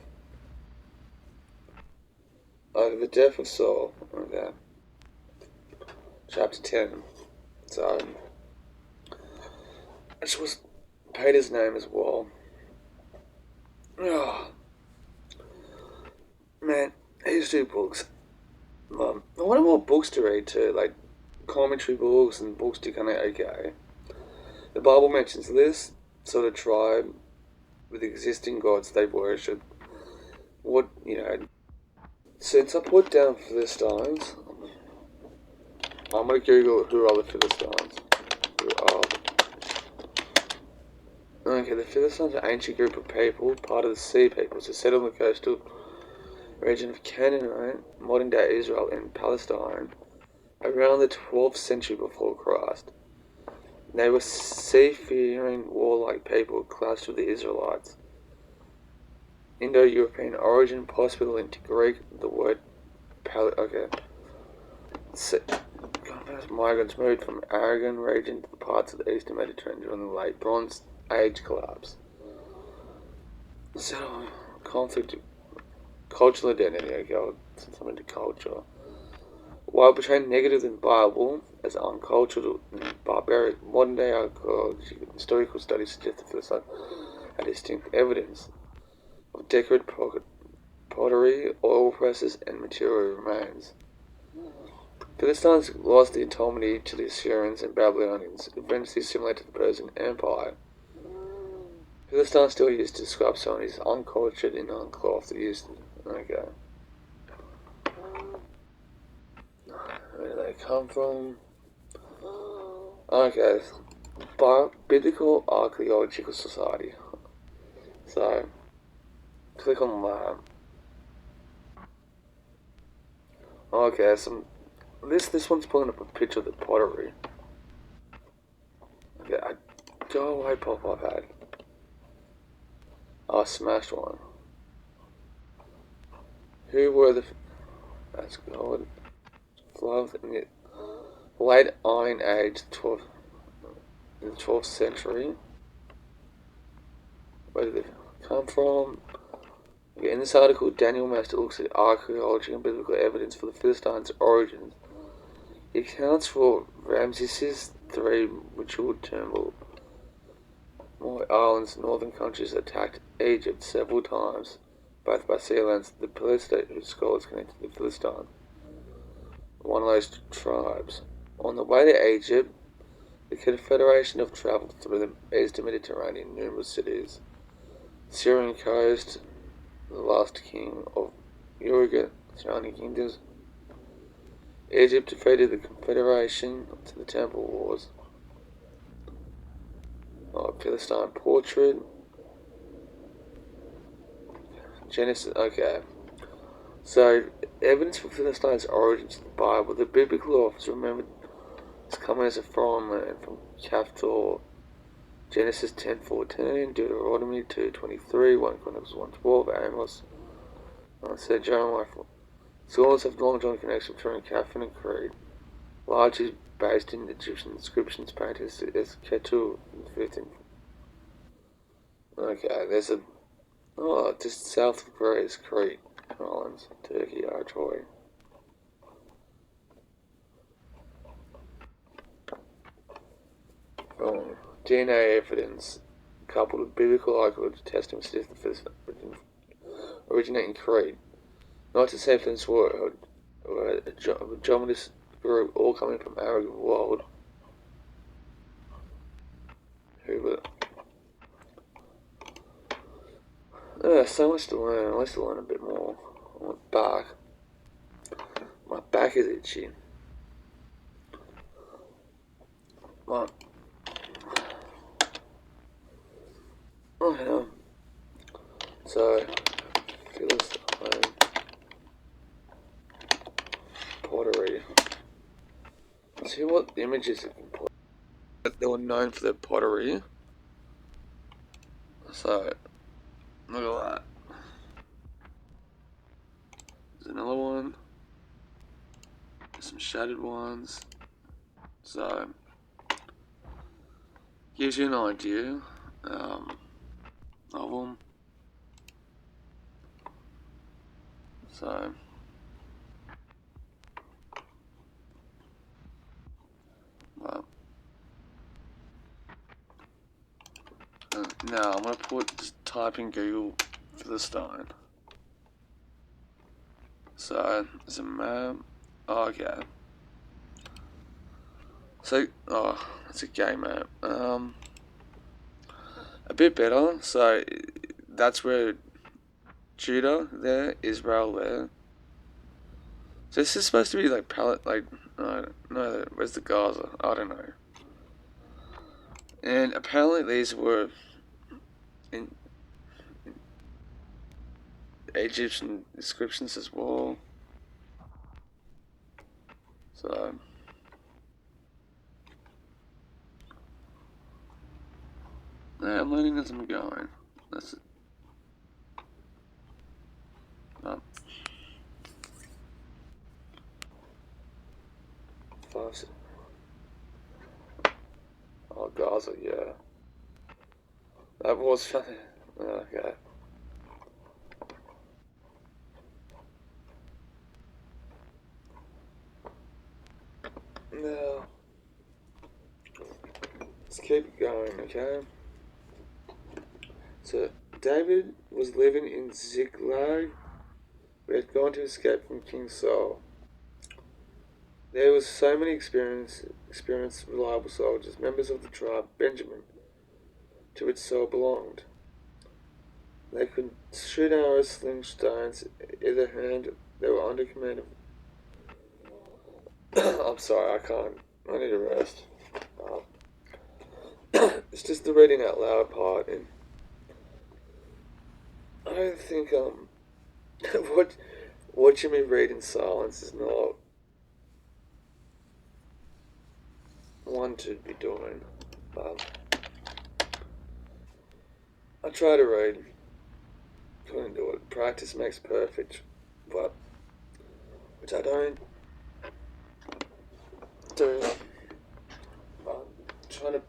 The death of Saul. Okay. Chapter 10. So, this was Peter's name as well. Oh, man, history books. I wanted more books to read too, like commentary books and books to kind of, okay. The Bible mentions this sort of tribe with existing gods they worship. What, since I put down Philistines, I'm going to Google who are the Philistines. Who are. Okay, the Philistines are an ancient group of people, part of the Sea Peoples, who settled on the coastal region of Canaan, modern-day Israel and Palestine, around the 12th century before Christ. They were sea-faring, warlike people clashed with the Israelites. Indo-European origin, possibly linked to Greek, the word migrants moved from Aragon region to the parts of the eastern Mediterranean during the late Bronze Age collapse. So, conflict, cultural identity, okay, since I'm into culture. While portraying negative in the Bible as uncultured and barbaric, modern-day archaeology and historical studies suggest the Philistines had distinct evidence of decorated pottery, oil presses, and material remains. Philistines lost the autonomy to the Assyrians and Babylonians, eventually similar to the Persian Empire. Philistines still used to describe someone as uncultured and unclothed. Okay. Where do they come from? Okay. Biblical Archaeological Society. So, click on that. Okay, this one's pulling up a picture of the pottery. Okay, go away, pop-up ad. I smashed one. Who were the... That's good. Love in the late Iron Age, in the 12th century. Where did they come from? Okay, in this article, Daniel Master looks at archaeology and biblical evidence for the Philistines' origins. He accounts for Ramses III ritual temple. More islands, northern countries attacked Egypt several times, both by sea and land. The Palestinian whose scholars connected to the Philistines, one of those tribes. On the way to Egypt, the Confederation have travelled through the eastern Mediterranean, numerous cities. Syrian coast, the last king of Uruguay, surrounding kingdoms. Egypt defeated the Confederation to the Temple Wars. Philistine portrait. Genesis. Okay. So, evidence for Philistine's origins in the Bible. The biblical authors remembered it's coming as a foreign land from Caphtor. Genesis 10:14, Deuteronomy 2:23, 1 Chronicles 1:12, Amos. Said Jeremiah. Scholars have long drawn connection between Catherine and Crete, largely based in Egyptian inscriptions painted as Ketu in the 15th. Okay, there's just south of Greece, Crete Islands, Turkey, Troy. DNA evidence coupled with biblical archaeological testimony suggests the first originating in Crete. Not to say if this were a geometrist group all coming from Aragon world. So much to learn. Let's learn a bit more. My back is itchy. So, Philistine pottery. See what images it can put. They were known for their pottery. So, look at that. There's another one. There's some shattered ones. So, gives you an idea of them. So, well, now I'm gonna just type in Google for the stone. So, there's a map. Oh, okay. So, it's a game map. A bit better. So, that's where Judah there, Israel there. So this is supposed to be like no, where's the Gaza? I don't know. And apparently these were in Egyptian inscriptions as well. So yeah, I'm learning as I'm going. That's it. Five. Oh, Gaza, yeah. That was funny. Okay. Now, let's keep it going, okay? So, David was living in Ziklag, where he had gone to escape from King Saul. There was so many experienced, reliable soldiers, members of the tribe Benjamin, to which Saul belonged. They could shoot arrows, sling stones, either hand. They were under command of... I'm sorry, I can't. I need a rest. It's just the reading out loud part, and I don't think watching me read in silence is not one to be doing. I try to read, couldn't do it. Practice makes perfect, but which I don't do. I'm trying to.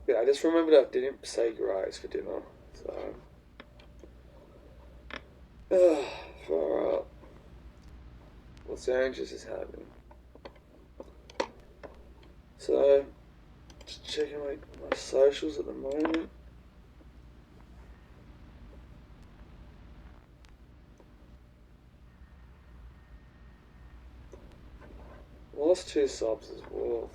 Yeah, I just remembered I didn't say grace for dinner, so. Far out. Los Angeles is happening. So, just checking my socials at the moment. Lost 2 subs as well.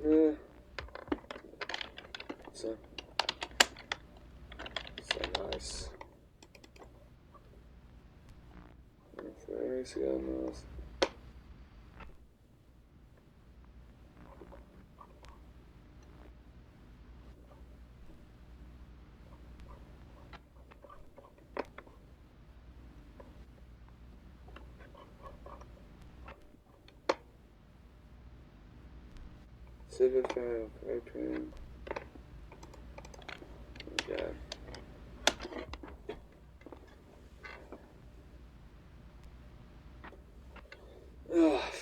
Yeah. So nice. Very nice. Super fan, open. Okay.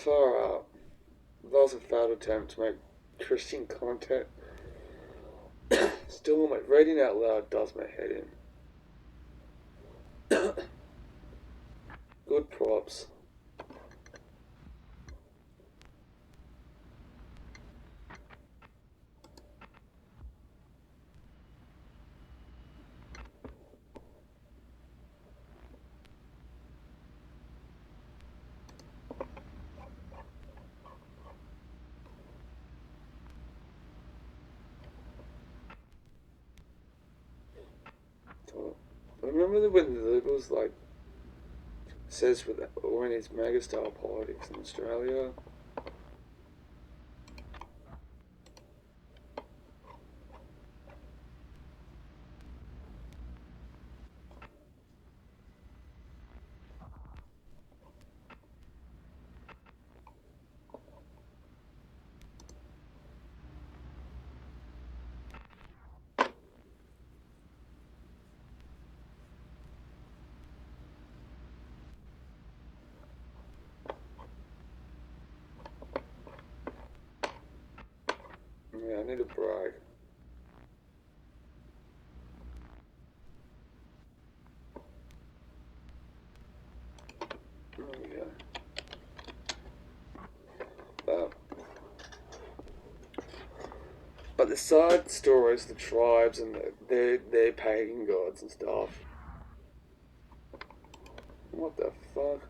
Far out. That was a failed attempt to make Christian content. Still, my reading out loud does my head in. Good props. remember when the Liberals, like, says with when it's mega style politics in Australia. Yeah, I need a break. Oh, yeah. But the side stories, the tribes and their pagan gods and stuff. What the fuck?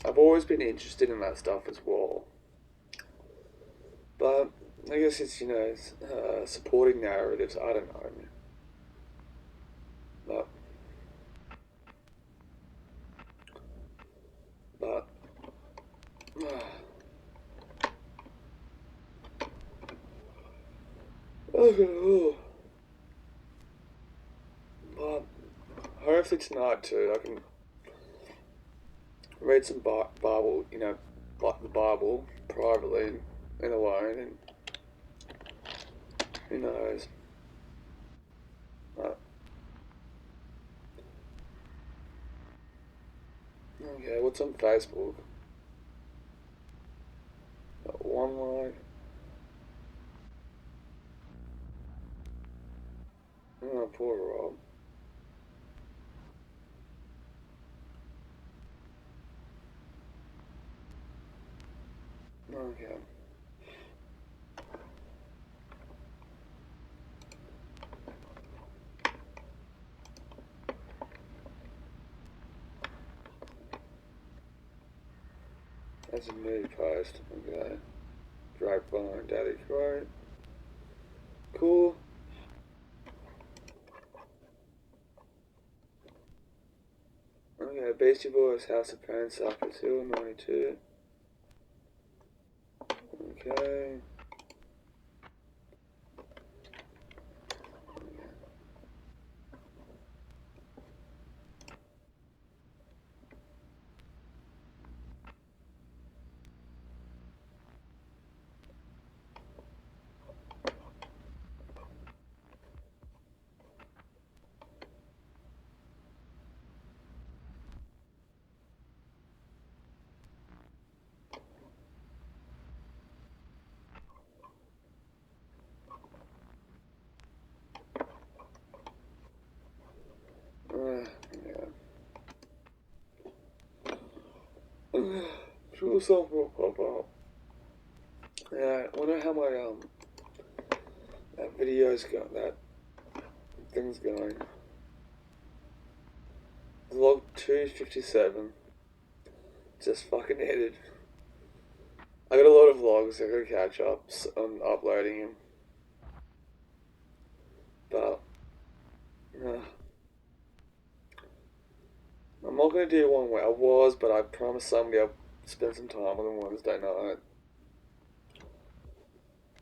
I've always been interested in that stuff as well. But I guess it's, supporting narratives. I don't know. But, but, okay, but hopefully tonight too, I can read some Bible, like the Bible privately and alone, and who knows. But, okay, what's on Facebook? One like. Oh, poor Rob. Okay. That's a new post. Okay. Grapevine, Daddy Crow. Cool. Okay, Beastie Boys, House of Pain, Cypress Hill, 92. Okay. Yeah. Sure, something will pop up. Yeah, I wonder how my that video's got that thing's going. Vlog 257. Just fucking edited. I got a lot of vlogs. I gotta catch up on uploading them. But I'm not gonna do one where I was, but I promised somebody I'll spend some time with them Wednesday night.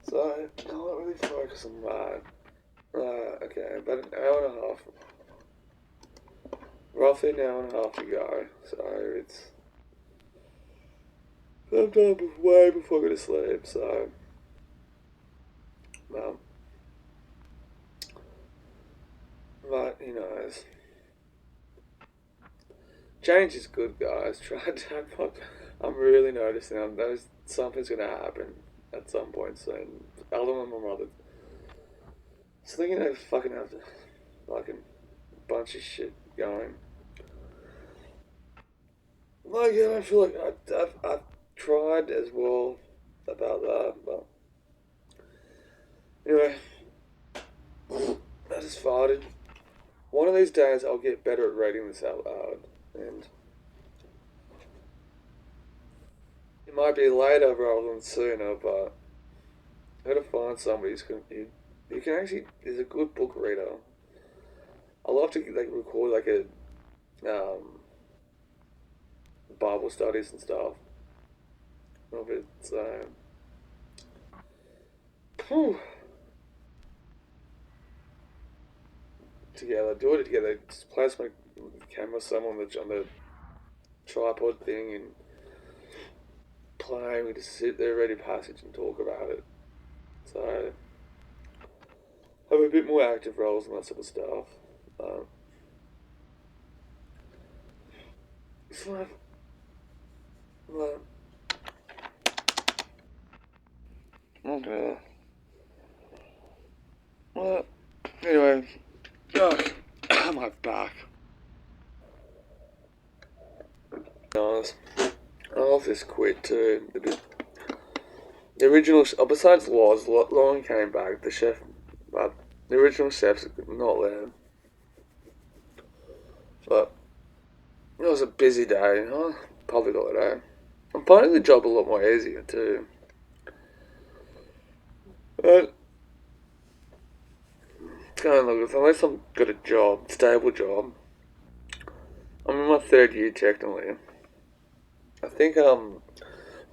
So I can't really focus on that. Okay, about an hour and a half. Roughly an hour and a half to go. So it's sometime way before I go to sleep. So, but who knows? Change is good, guys. Try to. I'm really noticing something's gonna happen at some point soon. Other than my mother. So they're gonna fucking have to fucking bunch of shit going. Like, yeah, I feel like I've tried as well about that, but anyway, I just farted. One of these days I'll get better at reading this out loud, and it might be later rather than sooner, but I gotta find somebody who's gonna you can actually, he's a good book reader. I love to like record like a Bible studies and stuff of it. So, whew, together, do it together. Just place my camera somewhere on the tripod thing and play. We just sit there, read a passage, and talk about it. So, have a bit more active roles and that sort of stuff. Um, so, well, okay. Well, anyway, oh, my back. Nice. I'll just quit too. The original, besides Laws, Lauren came back. The chef, but the original chef's not there. But it was a busy day. I probably got it out. I'm finding the job a lot more easier too. But it's kind of like, unless I've got a job, stable job. I'm in my third year technically. I think when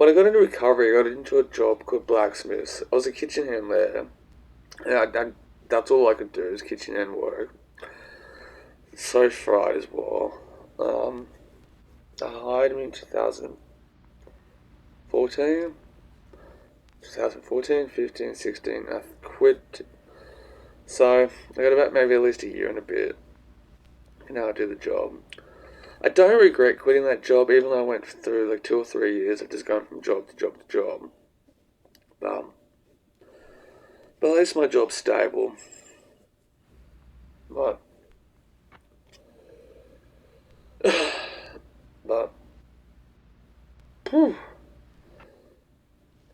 I got into recovery, I got into a job called blacksmiths. I was a kitchen hand there, and that's all I could do is kitchen hand work. So fried as well. I hired me in 2014, 15, 16. I quit. So I got about maybe at least a year and a bit. And now I do the job. I don't regret quitting that job, even though I went through like 2 or 3 years of just going from job to job to job. Um, but at least my job's stable. But, but, whew,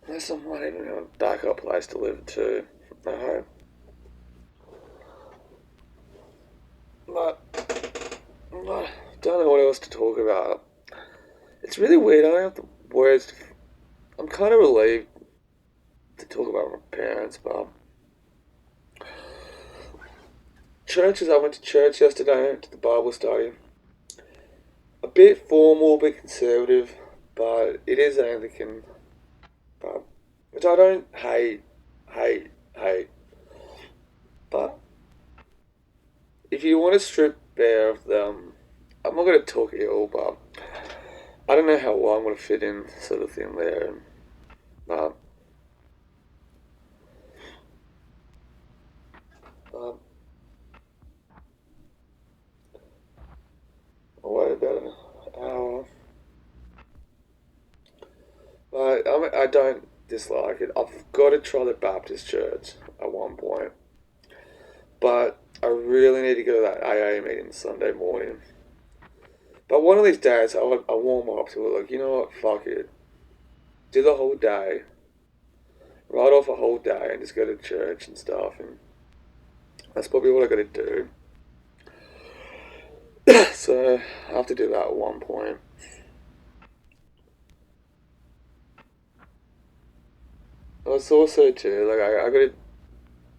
at least I might even have a backup place to live too. I hope. But, I don't know what else to talk about. It's really weird. I don't have the words. I'm kind of relieved to talk about my parents, but churches. I went to church yesterday. To the Bible study. A bit formal, a bit conservative, but it is Anglican. But which I don't hate. But if you want to strip bare of them, I'm not going to talk ill, but I don't know how well I'm going to fit in, sort of thing there. But um, I'll wait about an hour. But I don't dislike it. I've got to try the Baptist church at one point, but I really need to go to that AA meeting Sunday morning. But one of these days, I warm up to it. Like, you know what? Fuck it. Do the whole day. Write off a whole day and just go to church and stuff. And that's probably what I got to do. So I have to do that at one point. It's also too like I got to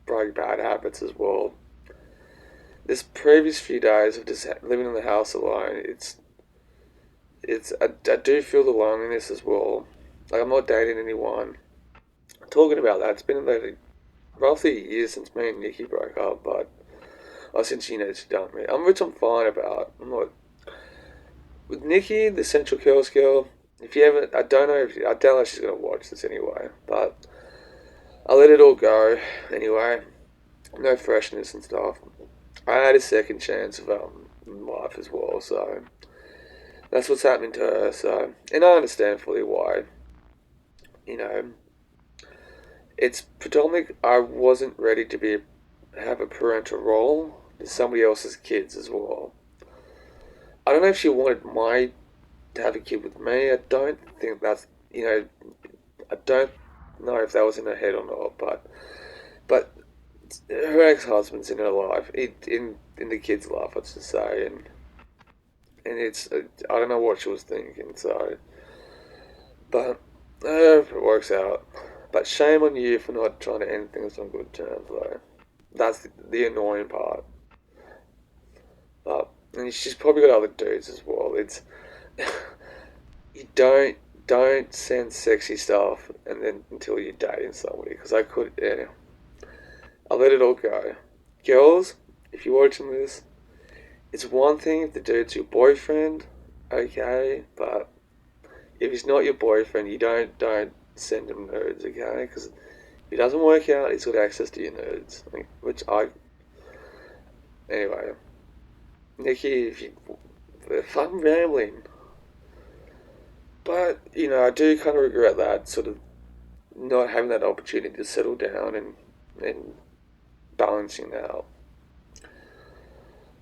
break bad habits as well. This previous few days of just living in the house alone, I do feel the loneliness as well. Like I'm not dating anyone. Talking about that, it's been like roughly a year since me and Nikki broke up, but since she dumped me, which I'm fine about. I'm not with Nikki, the Central Curls girl. If you ever, I don't know if I doubt if she's gonna watch this anyway, but I let it all go anyway. No freshness and stuff. I had a second chance of life as well, so that's what's happening to her. So, and I understand fully why. You know, it's predominantly I wasn't ready to have a parental role to somebody else's kids as well. I don't know if she wanted to have a kid with me. I don't think that's I don't know if that was in her head or not, but her ex husband's in her life, in the kid's life, let's just say, and it's I don't know what she was thinking. So, but if it works out. But shame on you for not trying to end things on good terms, though. That's the annoying part. But and she's probably got other dudes as well. It's you don't send sexy stuff and then until you're dating somebody because I could I'll let it all go. Girls, if you're watching this, it's one thing if the dude's your boyfriend, okay, but if he's not your boyfriend, you don't send him nudes, okay? Because if it doesn't work out, he's got access to your nudes, which I anyway. Nikki, if I'm rambling, but I do kind of regret that sort of not having that opportunity to settle down and balancing out.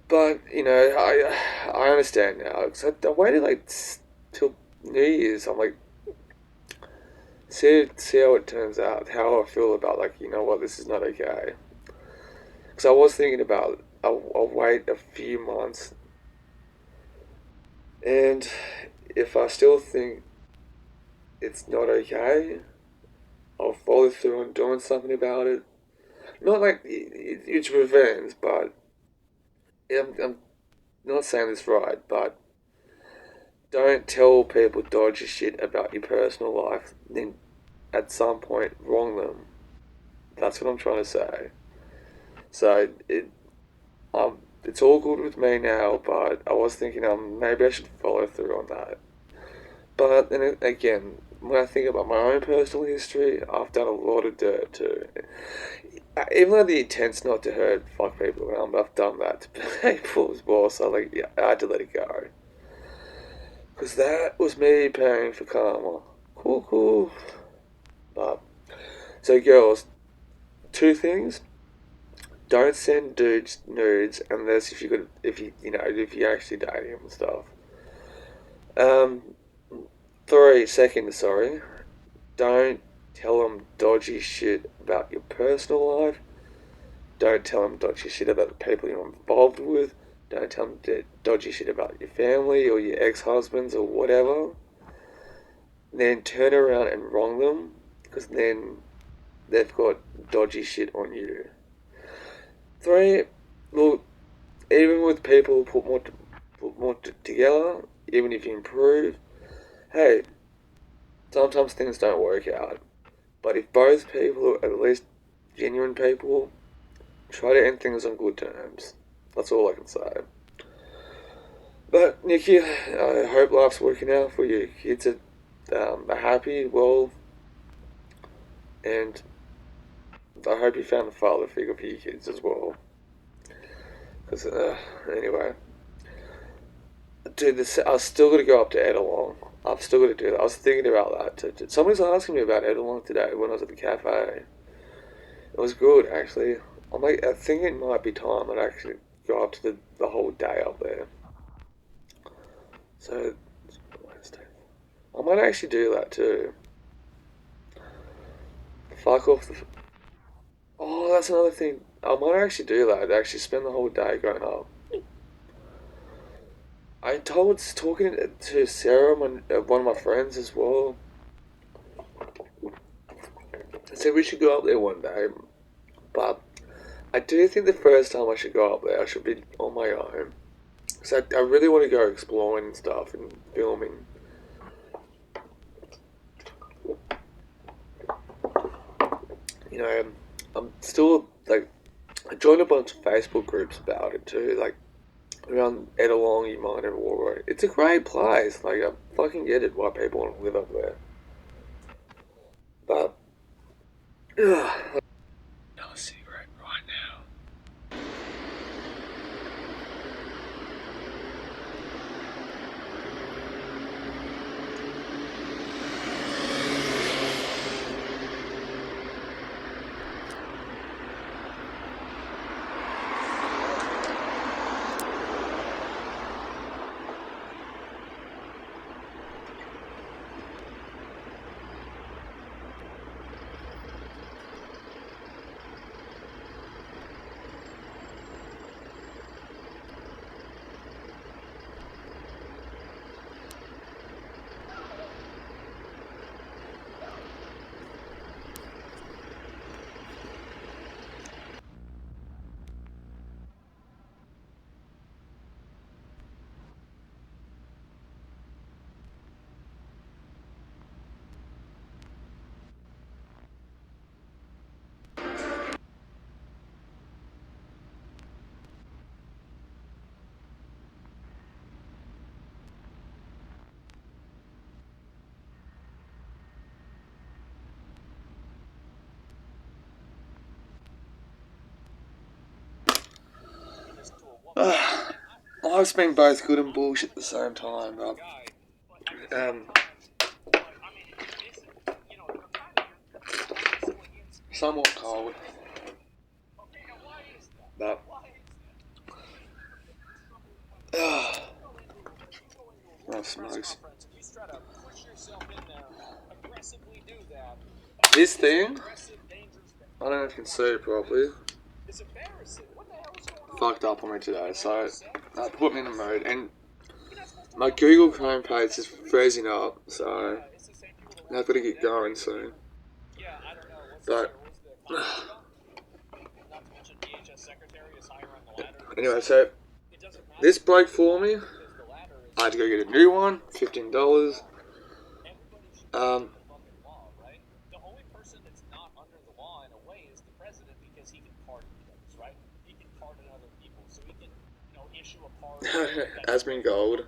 But I understand now because I waited like till New Year's. I'm like, see how it turns out, how I feel about like what, this is not okay. Because I was thinking about I'll wait a few months, and if I still think it's not okay, I'll follow through on doing something about it. Not like it's revenge, but I'm not saying this right, but don't tell people dodgy shit about your personal life, then at some point wrong them. That's what I'm trying to say. So it's all good with me now, but I was thinking maybe I should follow through on that. But then again, when I think about my own personal history, I've done a lot of dirt too. Even though the intent's not to hurt, fuck people around, but I've done that to people as well. So I had to let it go. Because that was me paying for karma. Cool. But, so girls, two things. Don't send dudes nudes unless if you actually date him and stuff. Um, second, sorry. Don't tell them dodgy shit about your personal life. Don't tell them dodgy shit about the people you're involved with. Don't tell them dodgy shit about your family or your ex-husbands or whatever. Then turn around and wrong them, because then they've got dodgy shit on you. 3, look, even with people who put more together, even if you improve, hey, sometimes things don't work out. But if both people are at least genuine people, try to end things on good terms. That's all I can say. But Nikki, I hope life's working out for you. Kids are happy, well, and I hope you found the father figure for your kids as well. Because anyway, dude, I've still got to go up to Edelong. I've still got to do that. I was thinking about that. Somebody was asking me about Edelong today when I was at the cafe. It was good actually. I think it might be time I'd actually go up to the whole day up there. So, Wednesday. I might actually do that too. Fuck off the... Oh, that's another thing. I might actually do that. Actually spend the whole day going up. Talking to Sarah, one of my friends as well. I said we should go up there one day. But I do think the first time I should go up there, I should be on my own. So I really want to go exploring and stuff and filming. I'm still, I joined a bunch of Facebook groups about it too, around Edelong, Mine and Warroad. It's a great place, I fucking get it why people want to live up there. But, ugh. No cigarette right now. Life's been both good and bullshit at the same time, but somewhat cold. But oh, smokes. This thing, I don't know if you can see it properly, fucked up on me today, so that put me in a mood, and my Google Chrome page is freezing up, so I've got to get going soon. But anyway, so this broke for me. I had to go get a new one, $15. Has been gold.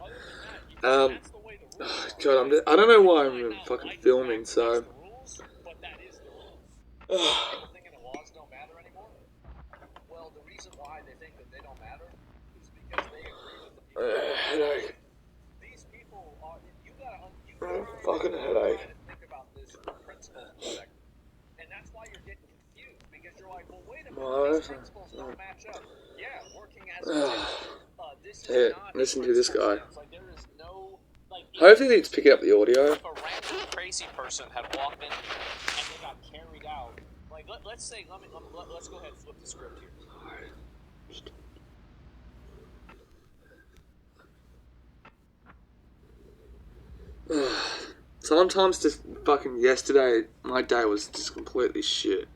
God, I don't know why I'm fucking filming, so. Headache. Fucking headache. Yeah, listen to this guy. Hopefully it's picking up the audio. If a random crazy person had walked in and they got carried out, like let's say, let's go ahead and flip the script here. Sometimes just fucking yesterday, my day was just completely shit.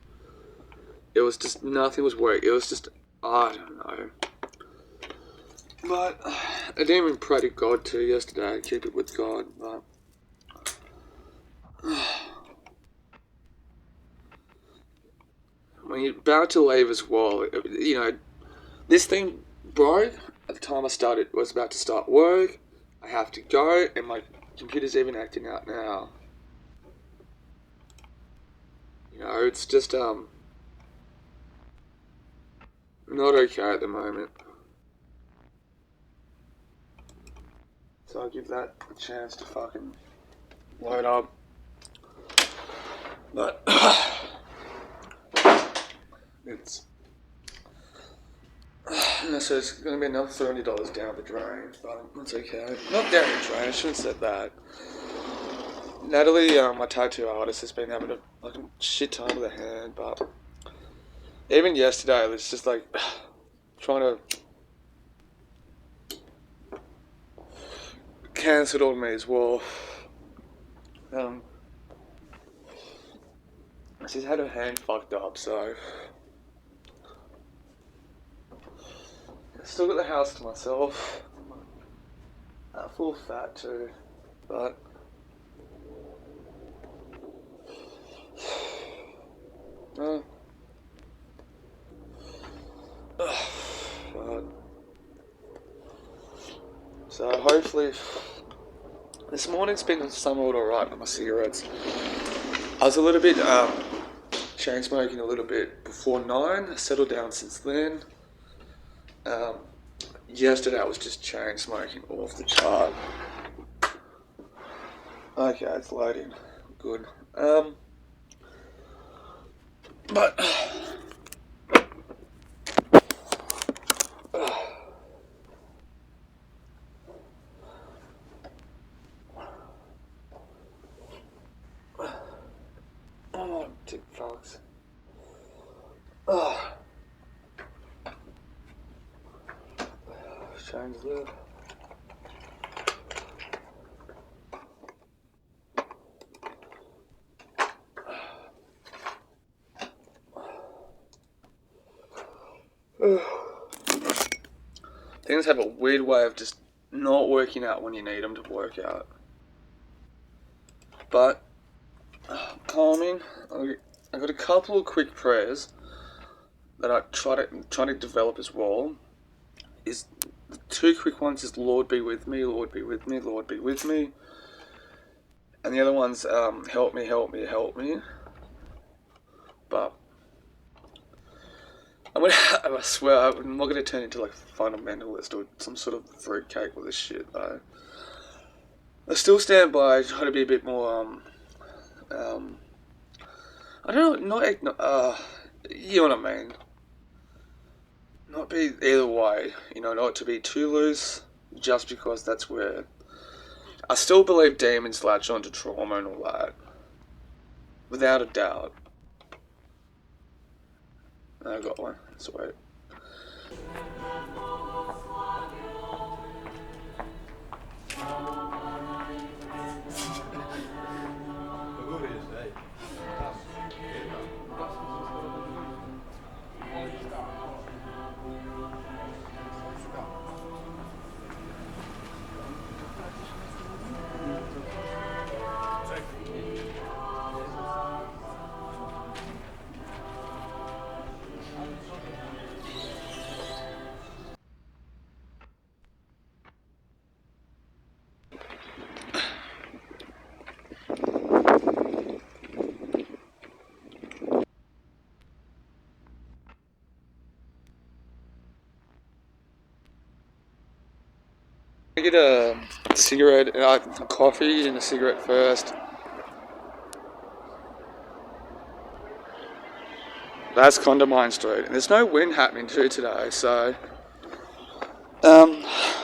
It was just, nothing was working. It was just, I don't know. But I didn't even pray to God too yesterday. I keep it with God, but when you're about to leave as well, you know, this thing broke at the time I started, was about to start work. I have to go, and my computer's even acting out now. You know, it's just, not okay at the moment. So I'll give that a chance to fucking load up. But it's so it's going to be another $30 down the drain, but that's okay. Not down the drain, I shouldn't have said that. Natalie, my tattoo artist, has been having a fucking shit time with her hand, but even yesterday, it was just like trying to cancel it on me as well. She's had her hand fucked up, so I still got the house to myself. Full fat too, but so hopefully this morning's been somewhat alright with my cigarettes. I was a little bit chain smoking a little bit before 9. I settled down since then. Yesterday I was just chain smoking off the chart. Okay, it's loading. Good. But oh, dick fucks. Change lid. Things have a weird way of just not working out when you need them to work out. But calming. I got a couple of quick prayers that I try to develop as well. Is the two quick ones is Lord be with me, Lord be with me, Lord be with me, and the other one's help me, help me, help me. But I swear, I'm not gonna turn into like a fundamentalist or some sort of fruitcake with this shit though. I still stand by trying to be a bit more, I don't know, you know what I mean. Not be either way, you know, not to be too loose, just because that's where I still believe demons latch onto trauma and all that, without a doubt. I got one. Sweet. I get a cigarette, a coffee and a cigarette first. That's Condamine Street, and there's no wind happening too today, so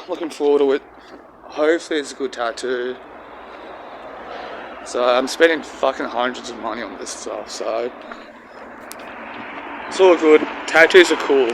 looking forward to it. Hopefully it's a good tattoo. So I'm spending fucking hundreds of money on this stuff, so it's all good. Tattoos are cool.